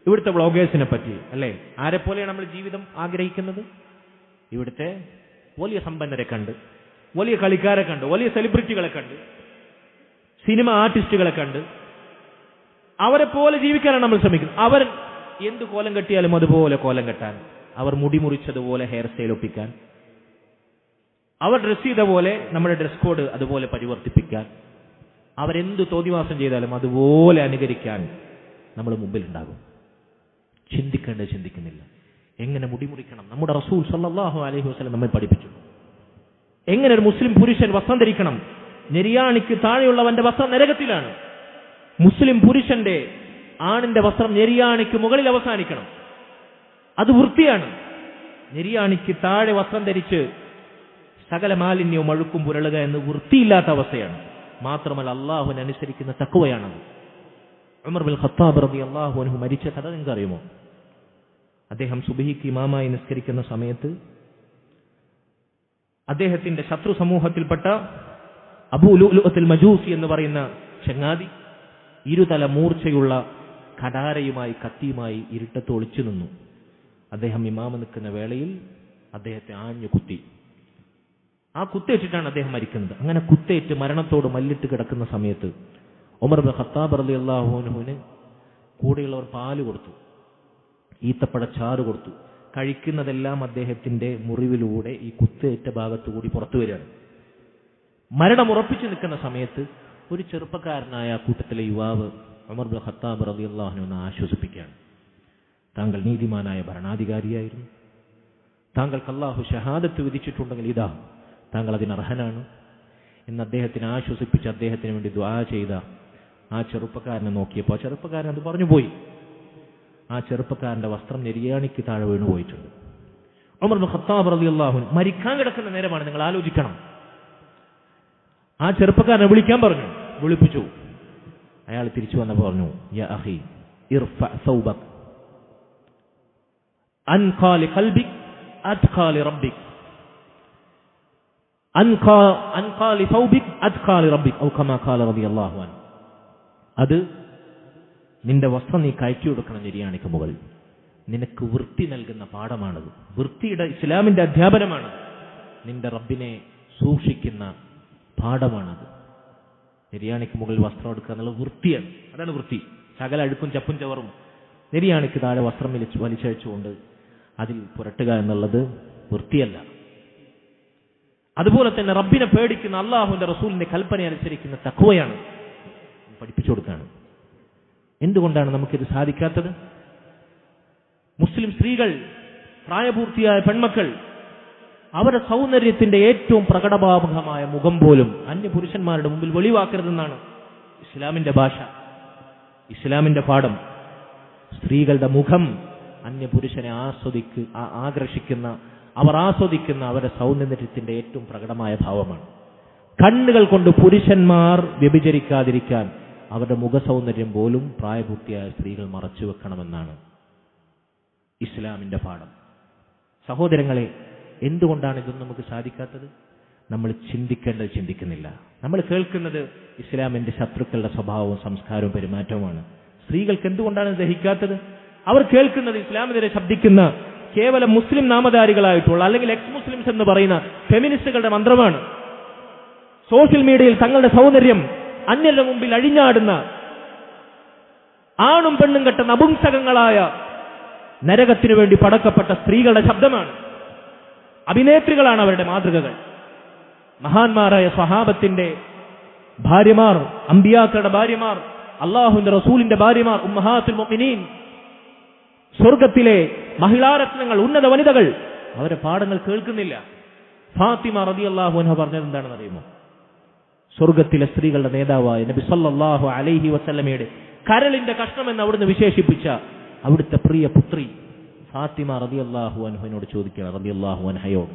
ഇവിടുത്തെ വ്ളോഗേഴ്സിനെ പറ്റി. അല്ലേ? ആരെപ്പോലെയാണ് നമ്മൾ ജീവിതം ആഗ്രഹിക്കുന്നത്? ഇവിടുത്തെ വലിയ സമ്പന്നരെ കണ്ട്, വലിയ കളിക്കാരെ കണ്ട്, വലിയ സെലിബ്രിറ്റികളെ കണ്ട്, സിനിമ ആർട്ടിസ്റ്റുകളെ കണ്ട് അവരെ പോലെ ജീവിക്കാനാണ് നമ്മൾ ശ്രമിക്കുന്നത്. അവർ എന്ത് കോലം കെട്ടിയാലും അതുപോലെ കോലം കെട്ടാൻ, അവർ മുടി മുറിച്ചതുപോലെ ഹെയർ സ്റ്റൈൽ ഒപ്പിക്കാൻ, അവർ ഡ്രസ് ചെയ്ത പോലെ നമ്മുടെ ഡ്രസ് കോഡ് അതുപോലെ പരിവർത്തിപ്പിക്കാൻ, അവരെന്ത് തോന്നിവാസം ചെയ്താലും അതുപോലെ അനുകരിക്കാൻ നമ്മൾ മുമ്പിലുണ്ടാകും. ചിന്തിക്കേണ്ടത് ചിന്തിക്കുന്നില്ല. എങ്ങനെ മുടി മുറിക്കണം? നമ്മുടെ റസൂൽ സല്ലല്ലാഹു അലൈഹി വസല്ലം നമ്മെ പഠിപ്പിച്ചു. എങ്ങനെ ഒരു മുസ്ലിം പുരുഷൻ വസ്ത്രം ധരിക്കണം? നെരിയാണിക്ക് താഴെയുള്ളവന്റെ വസ്ത്രം നരകത്തിലാണ്. മുസ്ലിം പുരുഷന്റെ ആണിന്റെ വസ്ത്രം നെരിയാണിക്ക് മുകളിൽ അവസാനിക്കണം. അത് വൃത്തിയാണ്. നെരിയാണിക്ക് താഴെ വസ്ത്രം ധരിച്ച് സകല മാലിന്യവും അഴുക്കും പുരളുക എന്ന് വൃത്തിയില്ലാത്ത അവസ്ഥയാണ്. മാത്രമല്ല അള്ളാഹുവിനെ അനുസരിക്കുന്ന തഖ്വയാണത്. ഉമർ ബിൻ ഖത്താബ് റളിയല്ലാഹു അൻഹു മരിച്ച കഥ നിങ്ങൾക്ക് അറിയുമോ? അദ്ദേഹം സുബ്ഹിക്ക് ഇമാമായി നിസ്കരിക്കുന്ന സമയത്ത് അദ്ദേഹത്തിന്റെ ശത്രു സമൂഹത്തിൽപ്പെട്ട അബൂ ലുഅ്ലുഅത്തുൽ മജൂസി എന്ന് പറയുന്ന ചങ്ങാതി ഇരുതല മൂർച്ചയുള്ള കടാരയുമായി കത്തിയുമായി ഇരുട്ടത്ത് ഒളിച്ചു നിന്നു. അദ്ദേഹം ഇമാമ നിൽക്കുന്ന വേളയിൽ അദ്ദേഹത്തെ ആഞ്ഞു കുത്തി. ആ കുത്തേറ്റിട്ടാണ് അദ്ദേഹം മരിക്കുന്നത്. അങ്ങനെ കുത്തേറ്റ് മരണത്തോട് മല്ലിട്ട് കിടക്കുന്ന സമയത്ത് ഉമർ ബിൻ ഖത്താബ് റളിയല്ലാഹു അൻഹുവിന് കൂടെയുള്ളവർ പാല് കൊടുത്തു, ഈത്തപ്പഴച്ചാറ് കൊടുത്തു. കഴിക്കുന്നതെല്ലാം അദ്ദേഹത്തിന്റെ മുറിവിലൂടെ ഈ കുത്തേറ്റ ഭാഗത്തുകൂടി പുറത്തു വരികയാണ്. മരണം ഉറപ്പിച്ചു നിൽക്കുന്ന സമയത്ത് ഒരു ചെറുപ്പക്കാരനായ കൂട്ടത്തിലെ യുവാവ് ഉമർ ബിൻ ഖത്താബ് റളിയല്ലാഹു അൻഹുവിനെ ആശ്വസിപ്പിക്കുകയാണ്. താങ്കൾ നീതിമാനായ ഭരണാധികാരിയായിരുന്നു, താങ്കൾക്ക് അല്ലാഹു ഷഹാദത്ത് വിധിച്ചിട്ടുണ്ടെങ്കിൽ ഇതാ താങ്കൾ അതിനർഹനാണ് എന്ന് അദ്ദേഹത്തിനെ ആശ്വസിപ്പിച്ച് അദ്ദേഹത്തിന് വേണ്ടി ദുആ ചെയ്ത ആ ചെറുപ്പക്കാരനെ നോക്കിയപ്പോൾ ആ ചെറുപ്പക്കാരൻ അത് പറഞ്ഞു പോയി. ആ ചെറുപ്പക്കാരന്റെ വസ്ത്രം നെരിയാണിക്ക് താഴെ വീണു പോയിട്ടുണ്ട്. ഉമർ ബിൻ ഖത്താബ് റളിയല്ലാഹു അൻഹു മരിക്കാൻ കിടക്കുന്ന നേരമാണ്. നിങ്ങൾ ആലോചിക്കണം. ആ ചെറുപ്പക്കാരനെ വിളിക്കാൻ പറഞ്ഞു, വിളിപ്പിച്ചു. അയാൾ തിരിച്ചു വന്നപ്പോൾ പറഞ്ഞു, യാ അഖി ഇർഫ സൗബക് അൻഖാ ലിഖൽബിക് അത്ഖാ ലിറബ്ബിക്, അൻഖാ ലിസൗബിക് അത്ഖാ ലിറബ്ബിക് ഔ കമാ ഖാല റളിയല്ലാഹു അൻഹു. അത് നിന്റെ വസ്ത്രം നീ കയറ്റി കൊടുക്കണം നെരിയാണിക്ക് മുകളിൽ. നിനക്ക് വൃത്തി നൽകുന്ന പാഠമാണത്. വൃത്തിയുടെ ഇസ്ലാമിന്റെ അധ്യാപനമാണ്. നിന്റെ റബ്ബിനെ സൂക്ഷിക്കുന്ന പാഠമാണത്. നെരിയാണിക്ക് മുകളിൽ വസ്ത്രം എടുക്കുക എന്നുള്ളത് വൃത്തിയാണ്. അതാണ് വൃത്തി. സകല അഴുക്കും ചപ്പും ചവറും നെരിയാണിക്ക് താഴെ വസ്ത്രം വലിച്ചഴിച്ചുകൊണ്ട് അതിൽ പുരട്ടുക എന്നുള്ളത് വൃത്തിയല്ല. അതുപോലെ തന്നെ റബ്ബിനെ പേടിക്കുന്ന അള്ളാഹുവിന്റെ റസൂലിന്റെ കൽപ്പന അനുസരിക്കുന്ന തഖ്വയാണ് പഠിപ്പിച്ചു കൊടുക്കുകയാണ്. എന്തുകൊണ്ടാണ് നമുക്കിത് സാധിക്കാത്തത്? മുസ്ലിം സ്ത്രീകൾ, പ്രായപൂർത്തിയായ പെൺമക്കൾ, അവരുടെ സൗന്ദര്യത്തിന്റെ ഏറ്റവും പ്രകടഭാവമായ മുഖം പോലും അന്യപുരുഷന്മാരുടെ മുമ്പിൽ വെളിവാക്കരുതെന്നാണ് ഇസ്ലാമിന്റെ ഭാഷ, ഇസ്ലാമിന്റെ പാഠം. സ്ത്രീകളുടെ മുഖം അന്യപുരുഷനെ ആകർഷിക്കുന്ന, അവർ ആസ്വദിക്കുന്ന അവരുടെ സൗന്ദര്യത്തിന്റെ ഏറ്റവും പ്രകടമായ ഭാവമാണ്. കണ്ണുകൾ കൊണ്ട് പുരുഷന്മാർ വ്യഭിചരിക്കാതിരിക്കാൻ അവരുടെ മുഖസൗന്ദര്യം പോലും പ്രായപൂർത്തിയായ സ്ത്രീകൾ മറച്ചു വെക്കണമെന്നാണ് ഇസ്ലാമിന്റെ പാഠം. സഹോദരങ്ങളെ, എന്തുകൊണ്ടാണ് ഇതൊന്നും നമുക്ക് സാധിക്കാത്തത്? നമ്മൾ ചിന്തിക്കേണ്ടത് ചിന്തിക്കുന്നില്ല. നമ്മൾ കേൾക്കുന്നത് ഇസ്ലാമിന്റെ ശത്രുക്കളുടെ സ്വഭാവവും സംസ്കാരവും പെരുമാറ്റവുമാണ്. സ്ത്രീകൾക്ക് എന്തുകൊണ്ടാണ് ദഹിക്കാത്തത്? അവർ കേൾക്കുന്നത് ഇസ്ലാമിനെതിരെ ശബ്ദിക്കുന്ന കേവലം മുസ്ലിം നാമധാരികളായിട്ടുള്ള അല്ലെങ്കിൽ എക്സ് മുസ്ലിംസ് എന്ന് പറയുന്ന ഫെമിനിസ്റ്റുകളുടെ മന്ത്രമാണ്. സോഷ്യൽ മീഡിയയിൽ തങ്ങളുടെ സൗന്ദര്യം അന്യരുടെ മുമ്പിൽ അഴിഞ്ഞാടുന്ന ആണും പെണ്ണും കെട്ട നപുംസകങ്ങളായ നരകത്തിനു വേണ്ടി പടക്കപ്പെട്ട സ്ത്രീകളുടെ ശബ്ദമാണ്. അഭിനേത്രികളാണ് അവരുടെ മാതൃകകൾ. മഹാന്മാരായ സ്വഹാബത്തിന്റെ ഭാര്യമാർ, അമ്പിയാക്കളുടെ ഭാര്യമാർ, അള്ളാഹുവിന്റെ റസൂലിന്റെ ഭാര്യമാർ, ഉമ്മഹാത്തുൽ മുഅ്മിനീൻ, സ്വർഗത്തിലെ മഹിളാരത്നങ്ങൾ, ഉന്നത വനിതകൾ, അവരുടെ പാഠങ്ങൾ കേൾക്കുന്നില്ല. ഫാത്തിമ റളിയല്ലാഹു അൻഹ പറഞ്ഞത് എന്താണെന്ന് അറിയുമോ? സ്വർഗത്തിലെ സ്ത്രീകളുടെ നേതാവായ നബി സല്ലല്ലാഹു അലൈഹി വസല്ലമയുടെ കരളിന്റെ കഷ്ണമെന്ന് അവിടുന്ന് വിശേഷിപ്പിച്ച അവിടുത്തെ പ്രിയ പുത്രി ഫാത്തിമ റളിയല്ലാഹു അൻഹയോട് ചോദിക്കുകയാണ്, റളിയല്ലാഹു അൻഹയോട്,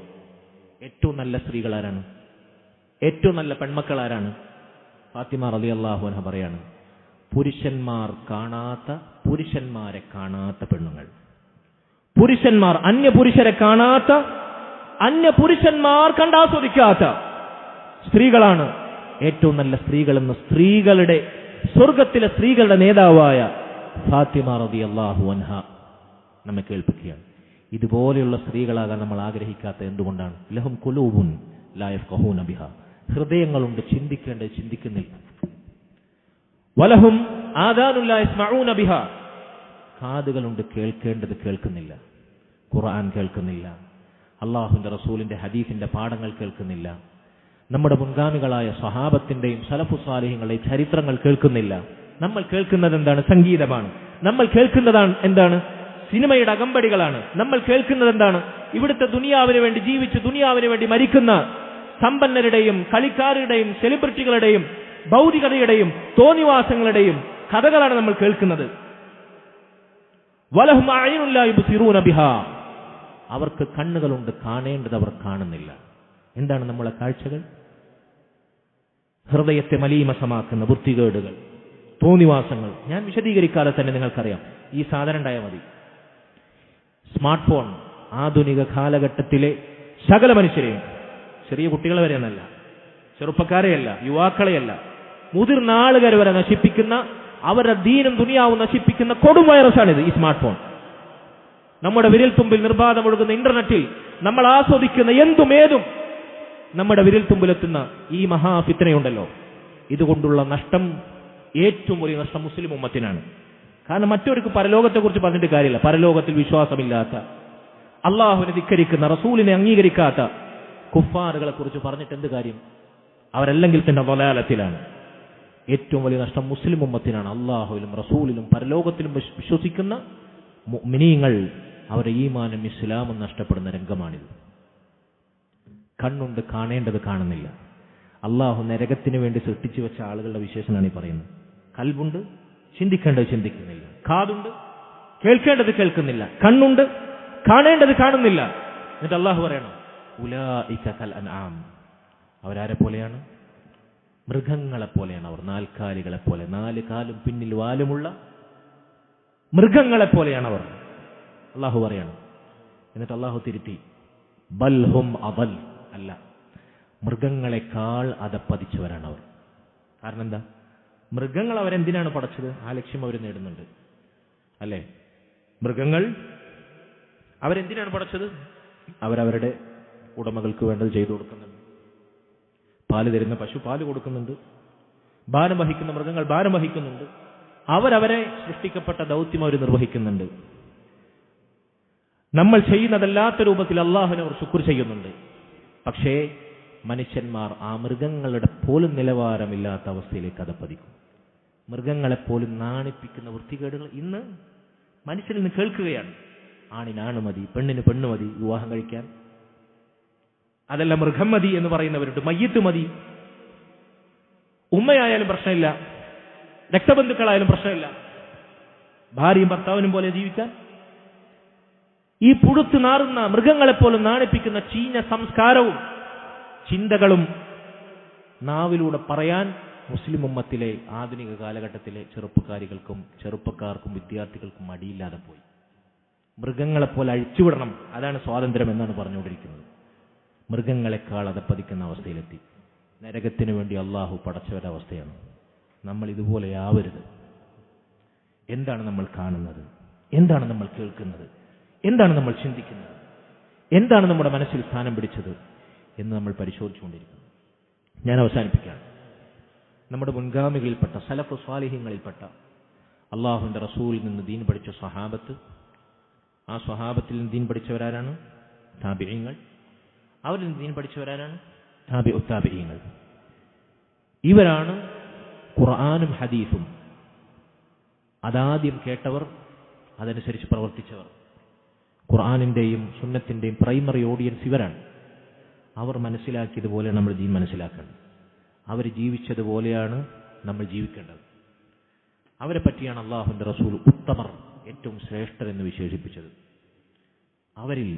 ഏറ്റവും നല്ല സ്ത്രീകൾ ആരാണ്? ഏറ്റവും നല്ല പെൺമക്കൾ ആരാണ്? ഫാത്തിമ റളിയല്ലാഹു അൻഹ പറയാണ്, പുരുഷന്മാരെ കാണാത്ത പെണ്ണുങ്ങൾ, പുരുഷന്മാർ അന്യപുരുഷരെ കാണാത്ത, അന്യപുരുഷന്മാർ കണ്ടാസ്വദിക്കാത്ത സ്ത്രീകളാണ് ഏറ്റവും നല്ല സ്ത്രീകളെന്ന് സ്ത്രീകളുടെ സ്വർഗത്തിലെ സ്ത്രീകളുടെ നേതാവായ ഫാത്തിമ റളിയല്ലാഹു അൻഹ നമ്മെ കേൾപ്പിക്കുകയാണ്. ഇതുപോലെയുള്ള സ്ത്രീകളാകാൻ നമ്മൾ ആഗ്രഹിക്കാത്ത എന്തുകൊണ്ടാണ്? ലഹും ഖുലൂബുൻ ലാ യഫ്ഖഹൂന ബിഹാ, ഹൃദയങ്ങളുണ്ട്, ചിന്തിക്കേണ്ടത് ചിന്തിക്കുന്നില്ല. വലഹും ആദാനുൻ ലാ യസ്മഊന ബിഹാ, കാതുകളുണ്ട്, കേൾക്കേണ്ടത് കേൾക്കുന്നില്ല. ഖുർആൻ കേൾക്കുന്നില്ല, അല്ലാഹുവിന്റെ റസൂലിന്റെ ഹദീസിന്റെ പാഠങ്ങൾ കേൾക്കുന്നില്ല, നമ്മുടെ മുൻഗാമികളായ സ്വഹാബത്തിന്റെയും സലഫു സാലിഹ്യങ്ങളുടെയും ചരിത്രങ്ങൾ കേൾക്കുന്നില്ല. നമ്മൾ കേൾക്കുന്നത് എന്താണ്? സംഗീതമാണ്. നമ്മൾ കേൾക്കുന്നതാണ് എന്താണ്? സിനിമയുടെ അകമ്പടികളാണ്. നമ്മൾ കേൾക്കുന്നത് എന്താണ്? ഇവിടുത്തെ ദുനിയാവിന് വേണ്ടി ജീവിച്ച് ദുനിയാവിന് വേണ്ടി മരിക്കുന്ന സമ്പന്നരുടെയും കളിക്കാരുടെയും സെലിബ്രിറ്റികളുടെയും ഭൗതികതയുടെയും തോന്നിവാസങ്ങളുടെയും കഥകളാണ് നമ്മൾ കേൾക്കുന്നത്. വലഹും അഅ്യുനുൻ ലാ യുബ്സിറൂന ബിഹാ, അവർക്ക് കണ്ണുകളുണ്ട്, കാണേണ്ടത് അവർ കാണുന്നില്ല. എന്താണ് നമ്മളെ കാഴ്ചകൾ? ഹൃദയത്തെ മലീമസമാക്കുന്ന വൃത്തികേടുകൾ, തോന്നിവാസങ്ങൾ. ഞാൻ വിശദീകരിക്കാതെ തന്നെ നിങ്ങൾക്കറിയാം. ഈ സാധനം ഉണ്ടായാൽ മതി. സ്മാർട്ട് ഫോൺ ആധുനിക കാലഘട്ടത്തിലെ സകല മനുഷ്യരെയും, ചെറിയ കുട്ടികളെ വരെ എന്നല്ല, ചെറുപ്പക്കാരെയല്ല, യുവാക്കളെയല്ല, മുതിർന്ന ആളുകൾ വരെ നശിപ്പിക്കുന്ന, അവരുടെ ദീനും ദുനിയാവും നശിപ്പിക്കുന്ന കൊടും വൈറസാണിത്, ഈ സ്മാർട്ട് ഫോൺ. നമ്മുടെ വിരൽത്തുമ്പിൽ നിർബാധം ഒഴുകുന്ന ഇന്റർനെറ്റിൽ നമ്മൾ ആസ്വദിക്കുന്ന എന്തുമേതും നമ്മുടെ വിരൽത്തുമ്പിലെത്തുന്ന ഈ മഹാഫിത്നയുണ്ടല്ലോ, ഇതുകൊണ്ടുള്ള നഷ്ടം, ഏറ്റവും വലിയ നഷ്ടം മുസ്ലിം ഉമ്മത്തിനാണ്. കാരണം മറ്റവർക്ക് പരലോകത്തെക്കുറിച്ച് പറഞ്ഞിട്ട് കാര്യമില്ല. പരലോകത്തിൽ വിശ്വാസമില്ലാത്ത, അള്ളാഹുവിനെ ധിക്കരിക്കുന്ന, റസൂലിനെ അംഗീകരിക്കാത്ത കുഫാറുകളെ കുറിച്ച് പറഞ്ഞിട്ട് എന്ത് കാര്യം? അവരല്ലെങ്കിൽ തന്നെ ളലാലത്തിലാണ്. ഏറ്റവും വലിയ നഷ്ടം മുസ്ലിം ഉമ്മത്തിനാണ്. അള്ളാഹുവിലും റസൂലിലും പരലോകത്തിലും വിശ്വസിക്കുന്ന മുഅ്മിനീങ്ങൾ അവരുടെ ഈമാനും ഇസ്ലാമും നഷ്ടപ്പെടുന്ന രംഗമാണിത്. കണ്ണുണ്ട്, കാണേണ്ടത് കാണുന്നില്ല. അള്ളാഹു നരകത്തിന് വേണ്ടി സൃഷ്ടിച്ചു വെച്ച ആളുകളുടെ വിശേഷനാണ് ഈ പറയുന്നത്. കൽബുണ്ട്, ചിന്തിക്കേണ്ടത് ചിന്തിക്കുന്നില്ല. കാതുണ്ട്, കേൾക്കേണ്ടത് കേൾക്കുന്നില്ല. കണ്ണുണ്ട്, കാണേണ്ടത് കാണുന്നില്ല. എന്നിട്ട് അള്ളാഹു പറയണം, ഉലൈക കൽ അൻആം, അവരാരെ പോലെയാണ്? മൃഗങ്ങളെപ്പോലെയാണ് അവർ. നാൽക്കാലികളെപ്പോലെ, 4 കാലും പിന്നിൽ വാലുമുള്ള മൃഗങ്ങളെപ്പോലെയാണ് അവർ. അള്ളാഹു പറയണം. എന്നിട്ട് അള്ളാഹു തിരുത്തി, ബൽഹും അദൽ, അല്ല, മൃഗങ്ങളെക്കാൾ അധപ്പതിച്ചവരാണ് അവർ. കാരണം എന്താ? മൃഗങ്ങൾ അവരെന്തിനാണ് പടച്ചത്? ആ ലക്ഷ്യം അവർ നേടുന്നുണ്ട്, അല്ലേ? മൃഗങ്ങൾ അവരെന്തിനാണ് പടച്ചത്? അവരവരുടെ ഉടമകൾക്ക് വേണ്ടത് ചെയ്തു കൊടുക്കുന്നുണ്ട്. പാല് തരുന്ന പശു പാല് കൊടുക്കുന്നുണ്ട്, ഭാരം വഹിക്കുന്ന മൃഗങ്ങൾ ഭാരം വഹിക്കുന്നുണ്ട്. അവരവരെ സൃഷ്ടിക്കപ്പെട്ട ദൗത്യം അവർ നിർവഹിക്കുന്നുണ്ട്. നമ്മൾ ചെയ്യുന്നതല്ലാത്ത രൂപത്തിൽ അള്ളാഹുവിനെ അവർ ശുക്ർ ചെയ്യുന്നുണ്ട്. പക്ഷേ മനുഷ്യന്മാർ ആ മൃഗങ്ങളുടെ പോലും നിലവാരമില്ലാത്ത അവസ്ഥയിലേക്ക് അധപ്പതിക്കും. മൃഗങ്ങളെപ്പോലും നാണിപ്പിക്കുന്ന വൃത്തികേടുകൾ ഇന്ന് മനുഷ്യരിൽ നിന്ന് കേൾക്കുകയാണ്. ആണിനാണ് മതി, പെണ്ണിന് പെണ്ണ് മതി വിവാഹം കഴിക്കാൻ. അതല്ല, മൃഗം മതി എന്ന് പറയുന്നവരുണ്ട്. മയ്യത്ത് മതി, ഉമ്മയായാലും പ്രശ്നമില്ല, രക്തബന്ധുക്കളായാലും പ്രശ്നമില്ല, ഭാര്യയും ഭർത്താവിനും പോലെ ജീവിക്കാൻ. ഈ പുഴുത്തു നാറുന്ന മൃഗങ്ങളെപ്പോലും നാണിപ്പിക്കുന്ന ചീഞ്ഞ സംസ്കാരവും ചിന്തകളും നാവിലൂടെ പറയാൻ മുസ്ലിം ഉമ്മത്തിലെ ആധുനിക കാലഘട്ടത്തിലെ ചെറുപ്പക്കാർക്കും വിദ്യാർത്ഥികൾക്കും മടിയില്ലാതെ പോയി. മൃഗങ്ങളെപ്പോലെ അഴിച്ചുവിടണം, അതാണ് സ്വാതന്ത്ര്യം എന്നാണ് പറഞ്ഞുകൊണ്ടിരിക്കുന്നത്. മൃഗങ്ങളെക്കാൾ അധപ്പതിക്കുന്ന അവസ്ഥയിലെത്തി. നരകത്തിനു വേണ്ടി അള്ളാഹു പടച്ചവരവസ്ഥയാണ്. നമ്മൾ ഇതുപോലെയാവരുത്. എന്താണ് നമ്മൾ കാണുന്നത്? എന്താണ് നമ്മൾ കേൾക്കുന്നത്? എന്താണ് നമ്മൾ ചിന്തിക്കുന്നത്? എന്താണ് നമ്മുടെ മനസ്സിൽ സ്ഥാനം പിടിച്ചത് എന്ന് നമ്മൾ പരിശോധിച്ചുകൊണ്ടിരിക്കുന്നു. ഞാൻ അവസാനിപ്പിക്കുകയാണ്. നമ്മുടെ മുൻഗാമികളിൽപ്പെട്ട സലഫ് സ്വാലിഹ്യങ്ങളിൽപ്പെട്ട അള്ളാഹുവിന്റെ റസൂലിൽ നിന്ന് ദീൻ പഠിച്ച സ്വഹാബത്ത്, ആ സ്വഹാബത്തിൽ നിന്ന് ദീൻ പഠിച്ചവരാരാണ്? താബിഈങ്ങൾ. അവരിൽ നിന്ന് ദീൻ പഠിച്ചവരാരാണ്? താബിഉ താബിഈങ്ങൾ. ഇവരാണ് ഖുർആനും ഹദീസും അതാദ്യം കേട്ടവർ, അതനുസരിച്ച് പ്രവർത്തിച്ചവർ. ഖുർആനിന്റെയും സുന്നത്തിന്റെയും പ്രൈമറി ഓഡിയൻസ് ഇവരാണ്. അവർ മനസ്സിലാക്കിയതുപോലെ നമ്മൾ ദീൻ മനസ്സിലാക്കേണ്ടത്. അവർ ജീവിച്ചതുപോലെയാണ് നമ്മൾ ജീവിക്കേണ്ടത്. അവരെ പറ്റിയാണ് അള്ളാഹുവിൻ്റെ റസൂൽ ഉത്തമർ, ഏറ്റവും ശ്രേഷ്ഠർ എന്ന് വിശേഷിപ്പിച്ചത്. അവരിൽ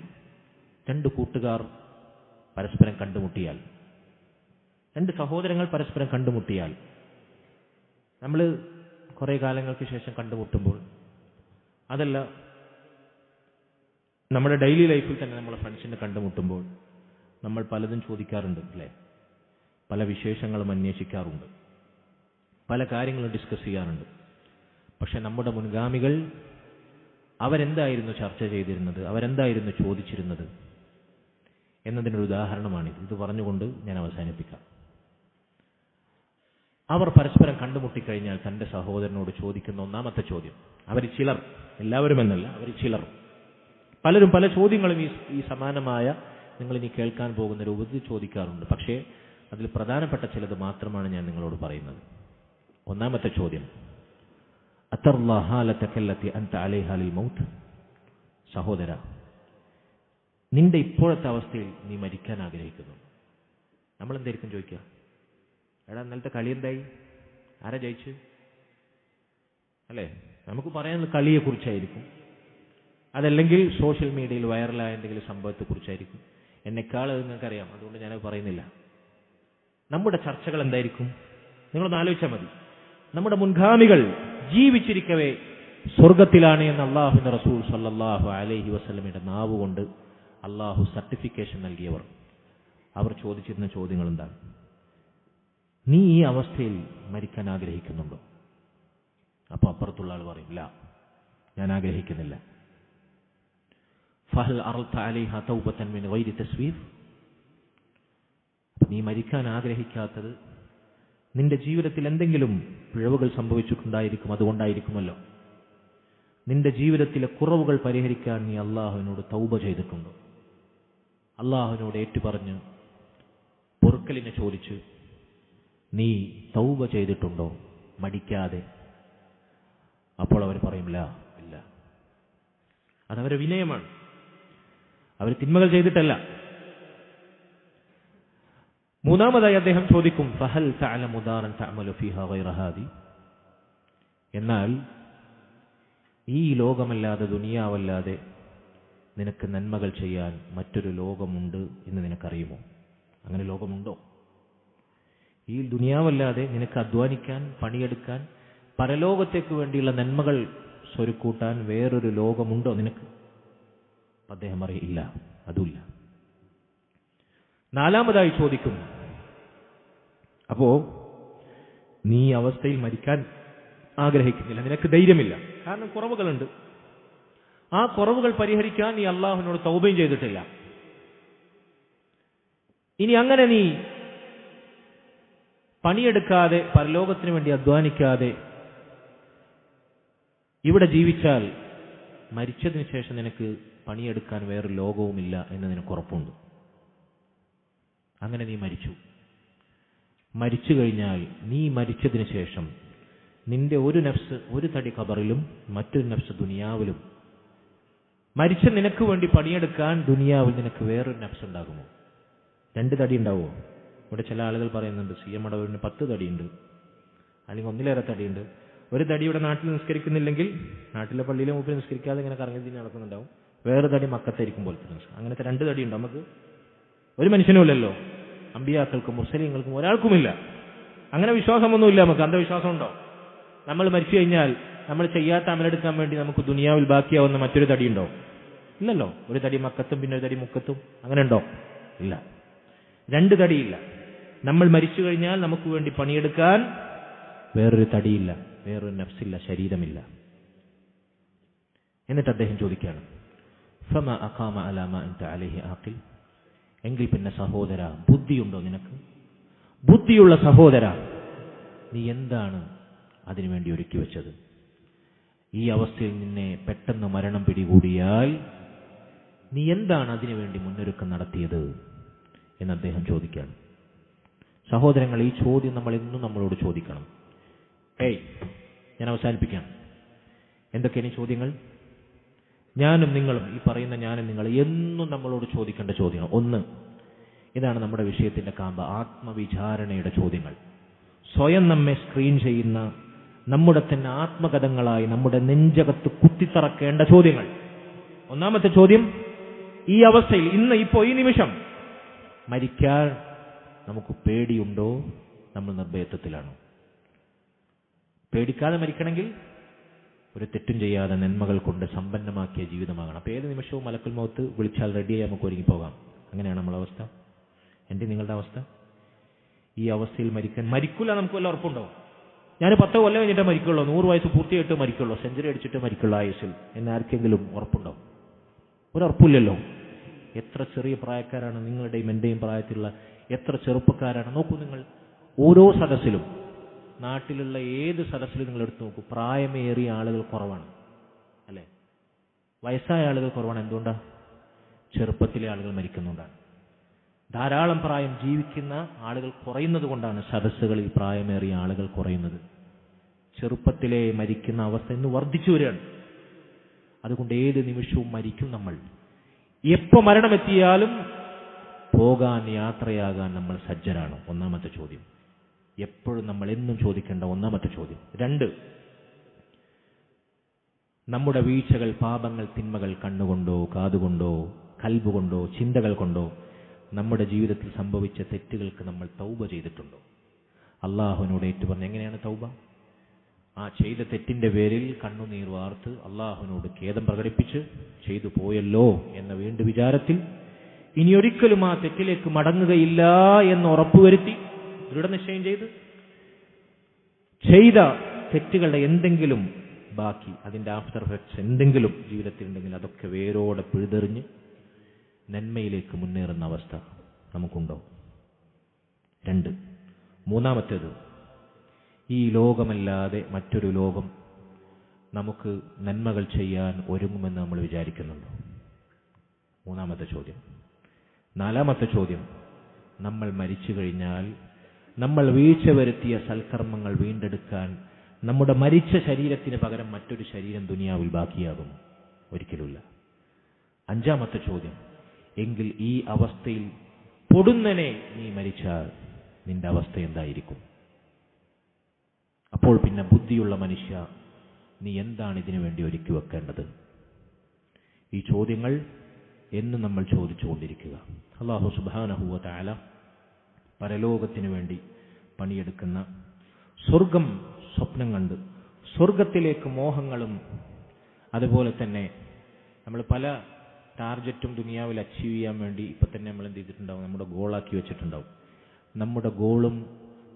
രണ്ട് കൂട്ടുകാർ പരസ്പരം കണ്ടുമുട്ടിയാൽ, രണ്ട് സഹോദരങ്ങൾ പരസ്പരം കണ്ടുമുട്ടിയാൽ, നമ്മൾ കുറേ കാലങ്ങൾക്ക് ശേഷം കണ്ടുമുട്ടുമ്പോൾ, അതല്ല നമ്മുടെ ഡെയിലി ലൈഫിൽ തന്നെ നമ്മളെ ഫ്രണ്ട്സിനെ കണ്ടുമുട്ടുമ്പോൾ നമ്മൾ പലതും ചോദിക്കാറുണ്ട് അല്ലേ? പല വിശേഷങ്ങളും അന്വേഷിക്കാറുണ്ട്, പല കാര്യങ്ങളും ഡിസ്കസ് ചെയ്യാറുണ്ട്. പക്ഷെ നമ്മുടെ മുൻഗാമികൾ അവരെന്തായിരുന്നു ചർച്ച ചെയ്തിരുന്നത്, അവരെന്തായിരുന്നു ചോദിച്ചിരുന്നത് എന്നതിനൊരു ഉദാഹരണമാണിത്. ഇത് പറഞ്ഞുകൊണ്ട് ഞാൻ അവസാനിപ്പിക്കാം. അവർ പരസ്പരം കണ്ടുമുട്ടിക്കഴിഞ്ഞാൽ തൻ്റെ സഹോദരനോട് ചോദിക്കുന്ന ഒന്നാമത്തെ ചോദ്യം, അവർ ചിലർ, എല്ലാവരും എന്നല്ല, അവർ ചിലർ, പലരും പല ചോദ്യങ്ങളും ഈ സമാനമായ നിങ്ങളിനി കേൾക്കാൻ പോകുന്ന രൂപത്തിൽ ചോദിക്കാറുണ്ട്. പക്ഷേ അതിൽ പ്രധാനപ്പെട്ട ചിലത് മാത്രമാണ് ഞാൻ നിങ്ങളോട് പറയുന്നത്. ഒന്നാമത്തെ ചോദ്യം, സഹോദര, നിന്റെ ഇപ്പോഴത്തെ അവസ്ഥയിൽ നീ മരിക്കാൻ ആഗ്രഹിക്കുന്നു. നമ്മൾ എന്തായിരിക്കും ചോദിക്കുക? എടാ, ഇന്നലത്തെ കളി എന്തായി? ആരാ ജയിച്ചു? അല്ലേ? നമുക്ക് പറയാനുള്ള കളിയെക്കുറിച്ചായിരിക്കും. അതല്ലെങ്കിൽ സോഷ്യൽ മീഡിയയിൽ വൈറലായ എന്തെങ്കിലും സംഭവത്തെക്കുറിച്ചായിരിക്കും. എന്നെക്കാൾ നിങ്ങൾക്കറിയാം, അതുകൊണ്ട് ഞാനത് പറയുന്നില്ല. നമ്മുടെ ചർച്ചകൾ എന്തായിരിക്കും? നിങ്ങളൊന്ന് ആലോചിച്ചാൽ മതി. നമ്മുടെ മുൻഗാമികൾ ജീവിച്ചിരിക്കവേ സ്വർഗത്തിലാണ് എന്ന് അള്ളാഹുവിന്റെ റസൂൽ സല്ലല്ലാഹു അലൈഹി വസല്ലമയുടെ നാവ് കൊണ്ട് അള്ളാഹു സർട്ടിഫിക്കേഷൻ നൽകിയവർ, അവർ ചോദിച്ചിരുന്ന ചോദ്യങ്ങൾ എന്താണ്? നീ ഈ അവസ്ഥയിൽ മരിക്കാൻ ആഗ്രഹിക്കുന്നുണ്ടോ? അപ്പോൾ അപ്പുറത്തുള്ള ആൾ പറയും, ഇല്ല, ഞാൻ ആഗ്രഹിക്കുന്നില്ല. ഫഹൽ അറൽത അലൈഹ തൗബതൻ മിൻ ഗൈരി തസ്വീഫ്. നീ മരിക്കാൻ ആഗ്രഹിക്കാത്തത് നിന്റെ ജീവിതത്തിൽ എന്തെങ്കിലും പിഴവുകൾ സംഭവിച്ചിട്ടുണ്ടായിരിക്കും, അതുകൊണ്ടായിരിക്കുമല്ലോ. നിന്റെ ജീവിതത്തിലെ കുറവുകൾ പരിഹരിക്കാൻ നീ അള്ളാഹുവിനോട് തൗബ ചെയ്തിട്ടുണ്ടോ? അള്ളാഹുവിനോട് ഏറ്റുപറഞ്ഞ് പൊറുക്കലിനെ ചോദിച്ച് നീ തൗബ ചെയ്തിട്ടുണ്ടോ മടിക്കാതെ? അപ്പോൾ അവർ പറയില്ല, ഇല്ല. അതവരെ വിനയമാണ്, അവർ തിന്മകൾ ചെയ്തിട്ടല്ല. മൂന്നാമതായി അദ്ദേഹം ചോദിക്കും, ഫഹൽ തഅലമു ദാറൻ തഅമലു ഫീഹാ ഗൈറ ഹാദി. എന്നാൽ ഈ ലോകമല്ലാതെ, ദുനിയാവല്ലാതെ നിനക്ക് നന്മകൾ ചെയ്യാൻ മറ്റൊരു ലോകമുണ്ട് എന്ന് നിനക്കറിയുമോ? അങ്ങനെ ലോകമുണ്ടോ? ഈ ദുനിയാവല്ലാതെ നിനക്ക് അധ്വാനിക്കാൻ, പണിയെടുക്കാൻ, പരലോകത്തേക്ക് വേണ്ടിയുള്ള നന്മകൾ സ്വരുക്കൂട്ടാൻ വേറൊരു ലോകമുണ്ടോ നിനക്ക്? അദ്ദേഹം പറയും, ഇല്ല, അതുമില്ല. നാലാമതായി ചോദിക്കും, അപ്പോ നീ അവസ്ഥയിൽ മരിക്കാൻ ആഗ്രഹിക്കുന്നില്ല, നിനക്ക് ധൈര്യമില്ല, കാരണം കുറവുകളുണ്ട്. ആ കുറവുകൾ പരിഹരിക്കാൻ നീ അള്ളാഹുവിനോട് തൗബയും ചെയ്തിട്ടില്ല. ഇനി അങ്ങനെ നീ പണിയെടുക്കാതെ, പരലോകത്തിന് വേണ്ടി അധ്വാനിക്കാതെ ഇവിടെ ജീവിച്ചാൽ മരിച്ചതിന് ശേഷം നിനക്ക് പണിയെടുക്കാൻ വേറൊരു ലോകവുമില്ല എന്ന് നിനക്ക് ഉറപ്പുണ്ട്. അങ്ങനെ നീ മരിച്ചു കഴിഞ്ഞാൽ, നീ മരിച്ചതിന് ശേഷം നിന്റെ ഒരു നഫ്സ് ഒരു തടി ഖബറിലും മറ്റൊരു നഫ്സ് ദുനിയാവിലും. മരിച്ച നിനക്ക് വേണ്ടി പണിയെടുക്കാൻ ദുനിയാവിൽ നിനക്ക് വേറൊരു നഫ്സ് ഉണ്ടാകുമോ? 2 തടി ഉണ്ടാവുമോ? ഇവിടെ ചില ആളുകൾ പറയുന്നുണ്ട്, CM അടവിന് 10 തടിയുണ്ട്, അല്ലെങ്കിൽ 1 തടിയുണ്ട്. ഒരു തടി ഇവിടെ നാട്ടിൽ നിസ്കരിക്കുന്നില്ലെങ്കിൽ നാട്ടിലെ പള്ളിയിലെ മുമ്പിൽ നിസ്കരിക്കാതെ ഇങ്ങനെ കറങ്ങി തിരിഞ്ഞ് നടക്കുന്നുണ്ടാവും. വേറെ തടി മക്കത്തായിരിക്കും പോലത്തെ. അങ്ങനത്തെ 2 തടിയുണ്ട് നമുക്ക്. ഒരു മനുഷ്യനുമില്ലല്ലോ, അമ്പിയാക്കൾക്കും മുസ്ലിങ്ങൾക്കും ഒരാൾക്കുമില്ല. അങ്ങനെ വിശ്വാസമൊന്നുമില്ല നമുക്ക്. അന്ധവിശ്വാസം ഉണ്ടോ? നമ്മൾ മരിച്ചു കഴിഞ്ഞാൽ നമ്മൾ ചെയ്യാത്ത അമലെടുക്കാൻ വേണ്ടി നമുക്ക് ദുനിയാവിൽ ബാക്കിയാവുന്ന മറ്റൊരു തടിയുണ്ടോ? ഇല്ലല്ലോ. ഒരു തടി മക്കത്തും പിന്നെ ഒരു തടി മുക്കത്തും, അങ്ങനെ ഉണ്ടോ? ഇല്ല. 2 തടിയില്ല. നമ്മൾ മരിച്ചു കഴിഞ്ഞാൽ നമുക്ക് വേണ്ടി പണിയെടുക്കാൻ വേറൊരു തടിയില്ല, വേറൊരു നഫ്സില്ല, ശരീരമില്ല. എന്നിട്ട് അദ്ദേഹം ചോദിക്കുകയാണ്, ഫമാ അഖാമ അലാ മാ അൻത അലൈഹി ആഖിൽ. എങ്കിൽ പിന്നെ സഹോദര, ബുദ്ധിയുണ്ടോ നിനക്ക്? ബുദ്ധിയുള്ള സഹോദര, നീ എന്താണ് അതിനുവേണ്ടി ഒരുക്കി വെച്ചത്? ഈ അവസ്ഥയിൽ നിന്നെ പെട്ടെന്ന് മരണം പിടികൂടിയാൽ നീ എന്താണ് അതിനുവേണ്ടി മുന്നൊരുക്കം നടത്തിയത് എന്ന് അദ്ദേഹം ചോദിക്കുകയാണ്. സഹോദരങ്ങൾ, ഈ ചോദ്യം നമ്മൾ എന്നും നമ്മളോട് ചോദിക്കണം. ഞാൻ അവസാനിപ്പിക്കുകയാണ്. എന്തൊക്കെയാണ് ഈ ചോദ്യങ്ങൾ? ഞാനും നിങ്ങളും, ഈ പറയുന്ന ഞാനും നിങ്ങൾ എന്നും നമ്മളോട് ചോദിക്കേണ്ട ചോദ്യങ്ങൾ. 1, ഇതാണ് നമ്മുടെ വിഷയത്തിന്റെ കാമ്പ, ആത്മവിചാരണയുടെ ചോദ്യങ്ങൾ. സ്വയം നമ്മെ സ്ക്രീൻ ചെയ്യുന്ന നമ്മുടെ തന്നെ ആത്മകഥങ്ങളായി നമ്മുടെ നെഞ്ചകത്ത് കുത്തിത്തറക്കേണ്ട ചോദ്യങ്ങൾ. ഒന്നാമത്തെ ചോദ്യം, ഈ അവസ്ഥയിൽ ഈ നിമിഷം മരിക്കാൻ നമുക്ക് പേടിയുണ്ടോ? നമ്മൾ നിർഭയത്വത്തിലാണോ? പേടിക്കാതെ മരിക്കണമെങ്കിൽ ഒരു തെറ്റും ചെയ്യാതെ നന്മകൾ കൊണ്ട് സമ്പന്നമാക്കിയ ജീവിതമാകണം. അപ്പോൾ ഏത് നിമിഷവും മലക്കുൽ മൗത്ത് വിളിച്ചാൽ റെഡിയായി നമുക്ക് ഒരുങ്ങി പോകാം. അങ്ങനെയാണ് നമ്മളെ അവസ്ഥ, എൻ്റെ നിങ്ങളുടെ അവസ്ഥ. ഈ അവസ്ഥയിൽ മരിക്കില്ല നമുക്ക് വല്ല ഉറപ്പുണ്ടോ? ഞാൻ 10 കൊല്ലം കഴിഞ്ഞിട്ടേ മരിക്കുള്ളൂ, 100 വയസ്സ് പൂർത്തിയായിട്ട് മരിക്കുള്ളൂ, സെഞ്ചുറി അടിച്ചിട്ട് മരിക്കുള്ളൂ ആയുസ്സിൽ എന്നാർക്കെങ്കിലും ഉറപ്പുണ്ടോ? ഒരുറപ്പില്ലല്ലോ. എത്ര ചെറിയ പ്രായക്കാരാണ് നിങ്ങളുടെയും എൻ്റെയും പ്രായത്തിലുള്ള എത്ര ചെറുപ്പക്കാരാണ്. നോക്കൂ, നിങ്ങൾ ഓരോ സദസ്സിലും, നാട്ടിലുള്ള ഏത് സദസ്സിലും നിങ്ങൾ എടുത്തു നോക്കൂ, പ്രായമേറിയ ആളുകൾ കുറവാണ്, അല്ലേ? വയസ്സായ ആളുകൾ കുറവാണ്. എന്തുകൊണ്ടാണ്? ചെറുപ്പത്തിലെ ആളുകൾ മരിക്കുന്നുണ്ടാണ്. ധാരാളം പ്രായം ജീവിക്കുന്ന ആളുകൾ കുറയുന്നത് കൊണ്ടാണ് സദസ്സുകളിൽ പ്രായമേറിയ ആളുകൾ കുറയുന്നത്. ചെറുപ്പത്തിലെ മരിക്കുന്ന അവസ്ഥ ഇന്ന് വർദ്ധിച്ചു വരികയാണ്. അതുകൊണ്ട് ഏത് നിമിഷവും മരിക്കും നമ്മൾ. എപ്പോൾ മരണമെത്തിയാലും പോകാൻ, യാത്രയാകാൻ നമ്മൾ സജ്ജരാണ്. ഒന്നാമത്തെ ചോദ്യം, എപ്പോഴും നമ്മൾ എന്നും ചോദിക്കേണ്ട ഒന്നാമത്തെ ചോദ്യം. 2, നമ്മുടെ വീഴ്ചകൾ, പാപങ്ങൾ, തിന്മകൾ കണ്ണുകൊണ്ടോ കാതുകൊണ്ടോ കൽബുകൊണ്ടോ ചിന്തകൾ കൊണ്ടോ നമ്മുടെ ജീവിതത്തിൽ സംഭവിച്ച തെറ്റുകൾക്ക് നമ്മൾ തൗബ ചെയ്തിട്ടുണ്ടോ? അള്ളാഹുവിനോട് ഏറ്റുപറഞ്ഞ് എങ്ങനെയാണ് തൗബ? ആ ചെയ്ത തെറ്റിന്റെ പേരിൽ കണ്ണുനീർ വാർത്ത് അള്ളാഹുവിനോട് ഖേദം പ്രകടിപ്പിച്ച് ചെയ്തു പോയല്ലോ എന്ന വീണ്ടും വിചാരത്തിൽ ഇനിയൊരിക്കലും ആ തെറ്റിലേക്ക് മടങ്ങുകയില്ല എന്ന് ഉറപ്പുവരുത്തി ദൃഢനിശ്ചയം ചെയ്ത തെറ്റുകളുടെ എന്തെങ്കിലും ബാക്കി, അതിന്റെ ആഫ്റ്റർ എഫക്ട്സ് എന്തെങ്കിലും ജീവിതത്തിൽ ഉണ്ടെങ്കിൽ അതൊക്കെ വേരോടെ പിഴുതെറിഞ്ഞ് നന്മയിലേക്ക് മുന്നേറുന്ന അവസ്ഥ നമുക്കുണ്ടോ? 2, മൂന്നാമത്തേത്, ഈ ലോകമല്ലാതെ മറ്റൊരു ലോകം നമുക്ക് നന്മകൾ ചെയ്യാൻ ഒരുങ്ങുമെന്ന് നമ്മൾ വിചാരിക്കുന്നുണ്ടോ? മൂന്നാമത്തെ ചോദ്യം. 4-മത്തെ ചോദ്യം, നമ്മൾ മരിച്ചു കഴിഞ്ഞാൽ നമ്മൾ വീഴ്ച വരുത്തിയ സൽക്കർമ്മങ്ങൾ വീണ്ടെടുക്കാൻ നമ്മുടെ മരിച്ച ശരീരത്തിന് പകരം മറ്റൊരു ശരീരം ദുനിയാവിൽ ബാക്കിയാകും? ഒരിക്കലുമില്ല. 5-മത്തെ ചോദ്യം, എങ്കിൽ ഈ അവസ്ഥയിൽ പൊടുന്നനെ നീ മരിച്ചാൽ നിന്റെ അവസ്ഥ എന്തായിരിക്കും? അപ്പോൾ പിന്നെ ബുദ്ധിയുള്ള മനുഷ്യ, നീ എന്താണ് ഇതിനു വേണ്ടി ഒരുക്കി വെക്കേണ്ടത്? ഈ ചോദ്യങ്ങൾ എന്നും നമ്മൾ ചോദിച്ചുകൊണ്ടിരിക്കുക. അല്ലാഹു സുബ്ഹാനഹു വ തആല പരലോകത്തിനു വേണ്ടി പണിയെടുക്കുന്ന, സ്വർഗം സ്വപ്നം കണ്ട് സ്വർഗത്തിലേക്ക് മോഹങ്ങളും അതുപോലെ തന്നെ നമ്മൾ പല ടാർഗറ്റും ദുനിയാവിൽ അച്ചീവ് ചെയ്യാൻ വേണ്ടി ഇപ്പം തന്നെ നമ്മൾ എന്ത് ചെയ്തിട്ടുണ്ടാവും? നമ്മുടെ ഗോളാക്കി വെച്ചിട്ടുണ്ടാവും. നമ്മുടെ ഗോളും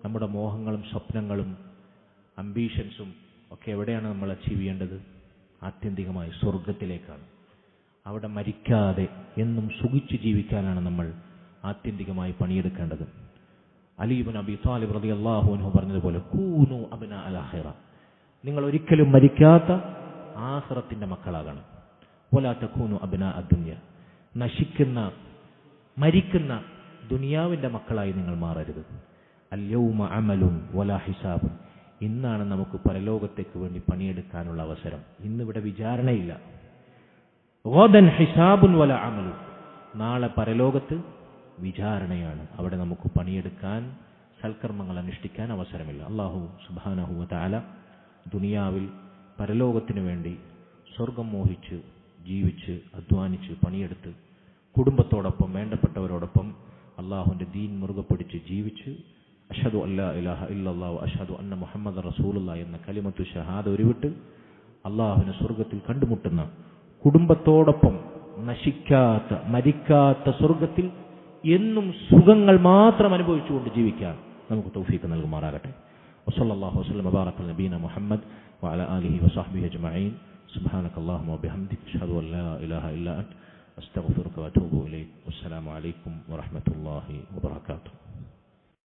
നമ്മുടെ മോഹങ്ങളും സ്വപ്നങ്ങളും അംബീഷൻസും ഒക്കെ എവിടെയാണ് നമ്മൾ അച്ചീവ് ചെയ്യേണ്ടത്? ആത്യന്തികമായി സ്വർഗത്തിലേക്കാണ്. അവിടെ മരിക്കാതെ എന്നും സുഖിച്ച് ജീവിക്കാനാണ് നമ്മൾ ആത്യന്തികമായി പണിയെടുക്കേണ്ടത്. അലി ഇബ്നു അബീ ത്വാലിബ് റളിയല്ലാഹു അൻഹു പറഞ്ഞതുപോലെ, കൂനു അബ്നാ അൽ ആഖിറ, നിങ്ങൾ ഒരിക്കലും മരിക്കാത്ത ആഖിറത്തിന്റെ മക്കളാകണം. വലാ തകൂനു അബ്നാ അദ്ദുനിയ, നശിക്കുന്ന മരിക്കുന്ന ദുനിയാവിന്റെ മക്കളായി നിങ്ങൾ മാറരുത്. അൽ യൗമ അമലുൻ വലാ ഹിസാബുൻ, ഇന്നാണ് നമുക്ക് പരലോകത്തേക്ക് വേണ്ടി പണിയെടുക്കാനുള്ള അവസരം. ഇന്നിവിടെ വിചാരണയില്ല. ഗദൻ ഹിസാബുൻ വലാ അമലുൻ, നാളെ പരലോകത്ത് വിചാരണയാണ്. അവിടെ നമുക്ക് പണിയെടുക്കാൻ, സൽക്കർമ്മങ്ങൾ അനുഷ്ഠിക്കാൻ അവസരമില്ല. അല്ലാഹു സുബ്ഹാനഹു വ തആല ദുനിയാവിൽ പരലോകത്തിനു വേണ്ടി സ്വർഗം മോഹിച്ച് ജീവിച്ച് അധ്വാനിച്ച് പണിയെടുത്ത് കുടുംബത്തോടൊപ്പം വേണ്ടപ്പെട്ടവരോടൊപ്പം അള്ളാഹുവിന്റെ ദീൻ മുറുകെ പിടിച്ച് ജീവിച്ച് അഷ്ഹദു അല്ലാ ഇലാഹ ഇല്ലല്ലാഹു അഷ്ഹദു അന്ന മുഹമ്മദ റസൂലുള്ളാഹി എന്ന കലിമത്തു ഷഹാദ ഉരുവിട്ട് അള്ളാഹുവിനെ സ്വർഗത്തിൽ കണ്ടുമുട്ടുന്ന, കുടുംബത്തോടൊപ്പം നശിക്കാത്ത മരിക്കാത്ത സ്വർഗത്തിൽ എന്നും സുഖങ്ങൾ മാത്രം അനുഭവിച്ചുകൊണ്ട് ജീവിക്കാൻ നമുക്ക് തൗഫീഖ് നൽകുമാറാകട്ടെ. വസല്ലല്ലാഹു വസല്ലം വബാറക അലാ നബീന മുഹമ്മദ് വഅലാ ആലിഹി വസഹ്ബിഹി അജ്മഈൻ. സുബ്ഹാനകല്ലാഹുമ്മ വബിഹംദിക അഷ്ഹദു അൻ ലാ ഇലാഹ ഇല്ലാ അൻത അസ്തഗ്ഫിറുക വഅതൂബു ഇലൈക്. വസ്സലാമു അലൈക്കും വറഹ്മത്തുള്ളാഹി വബറകാതുഹു.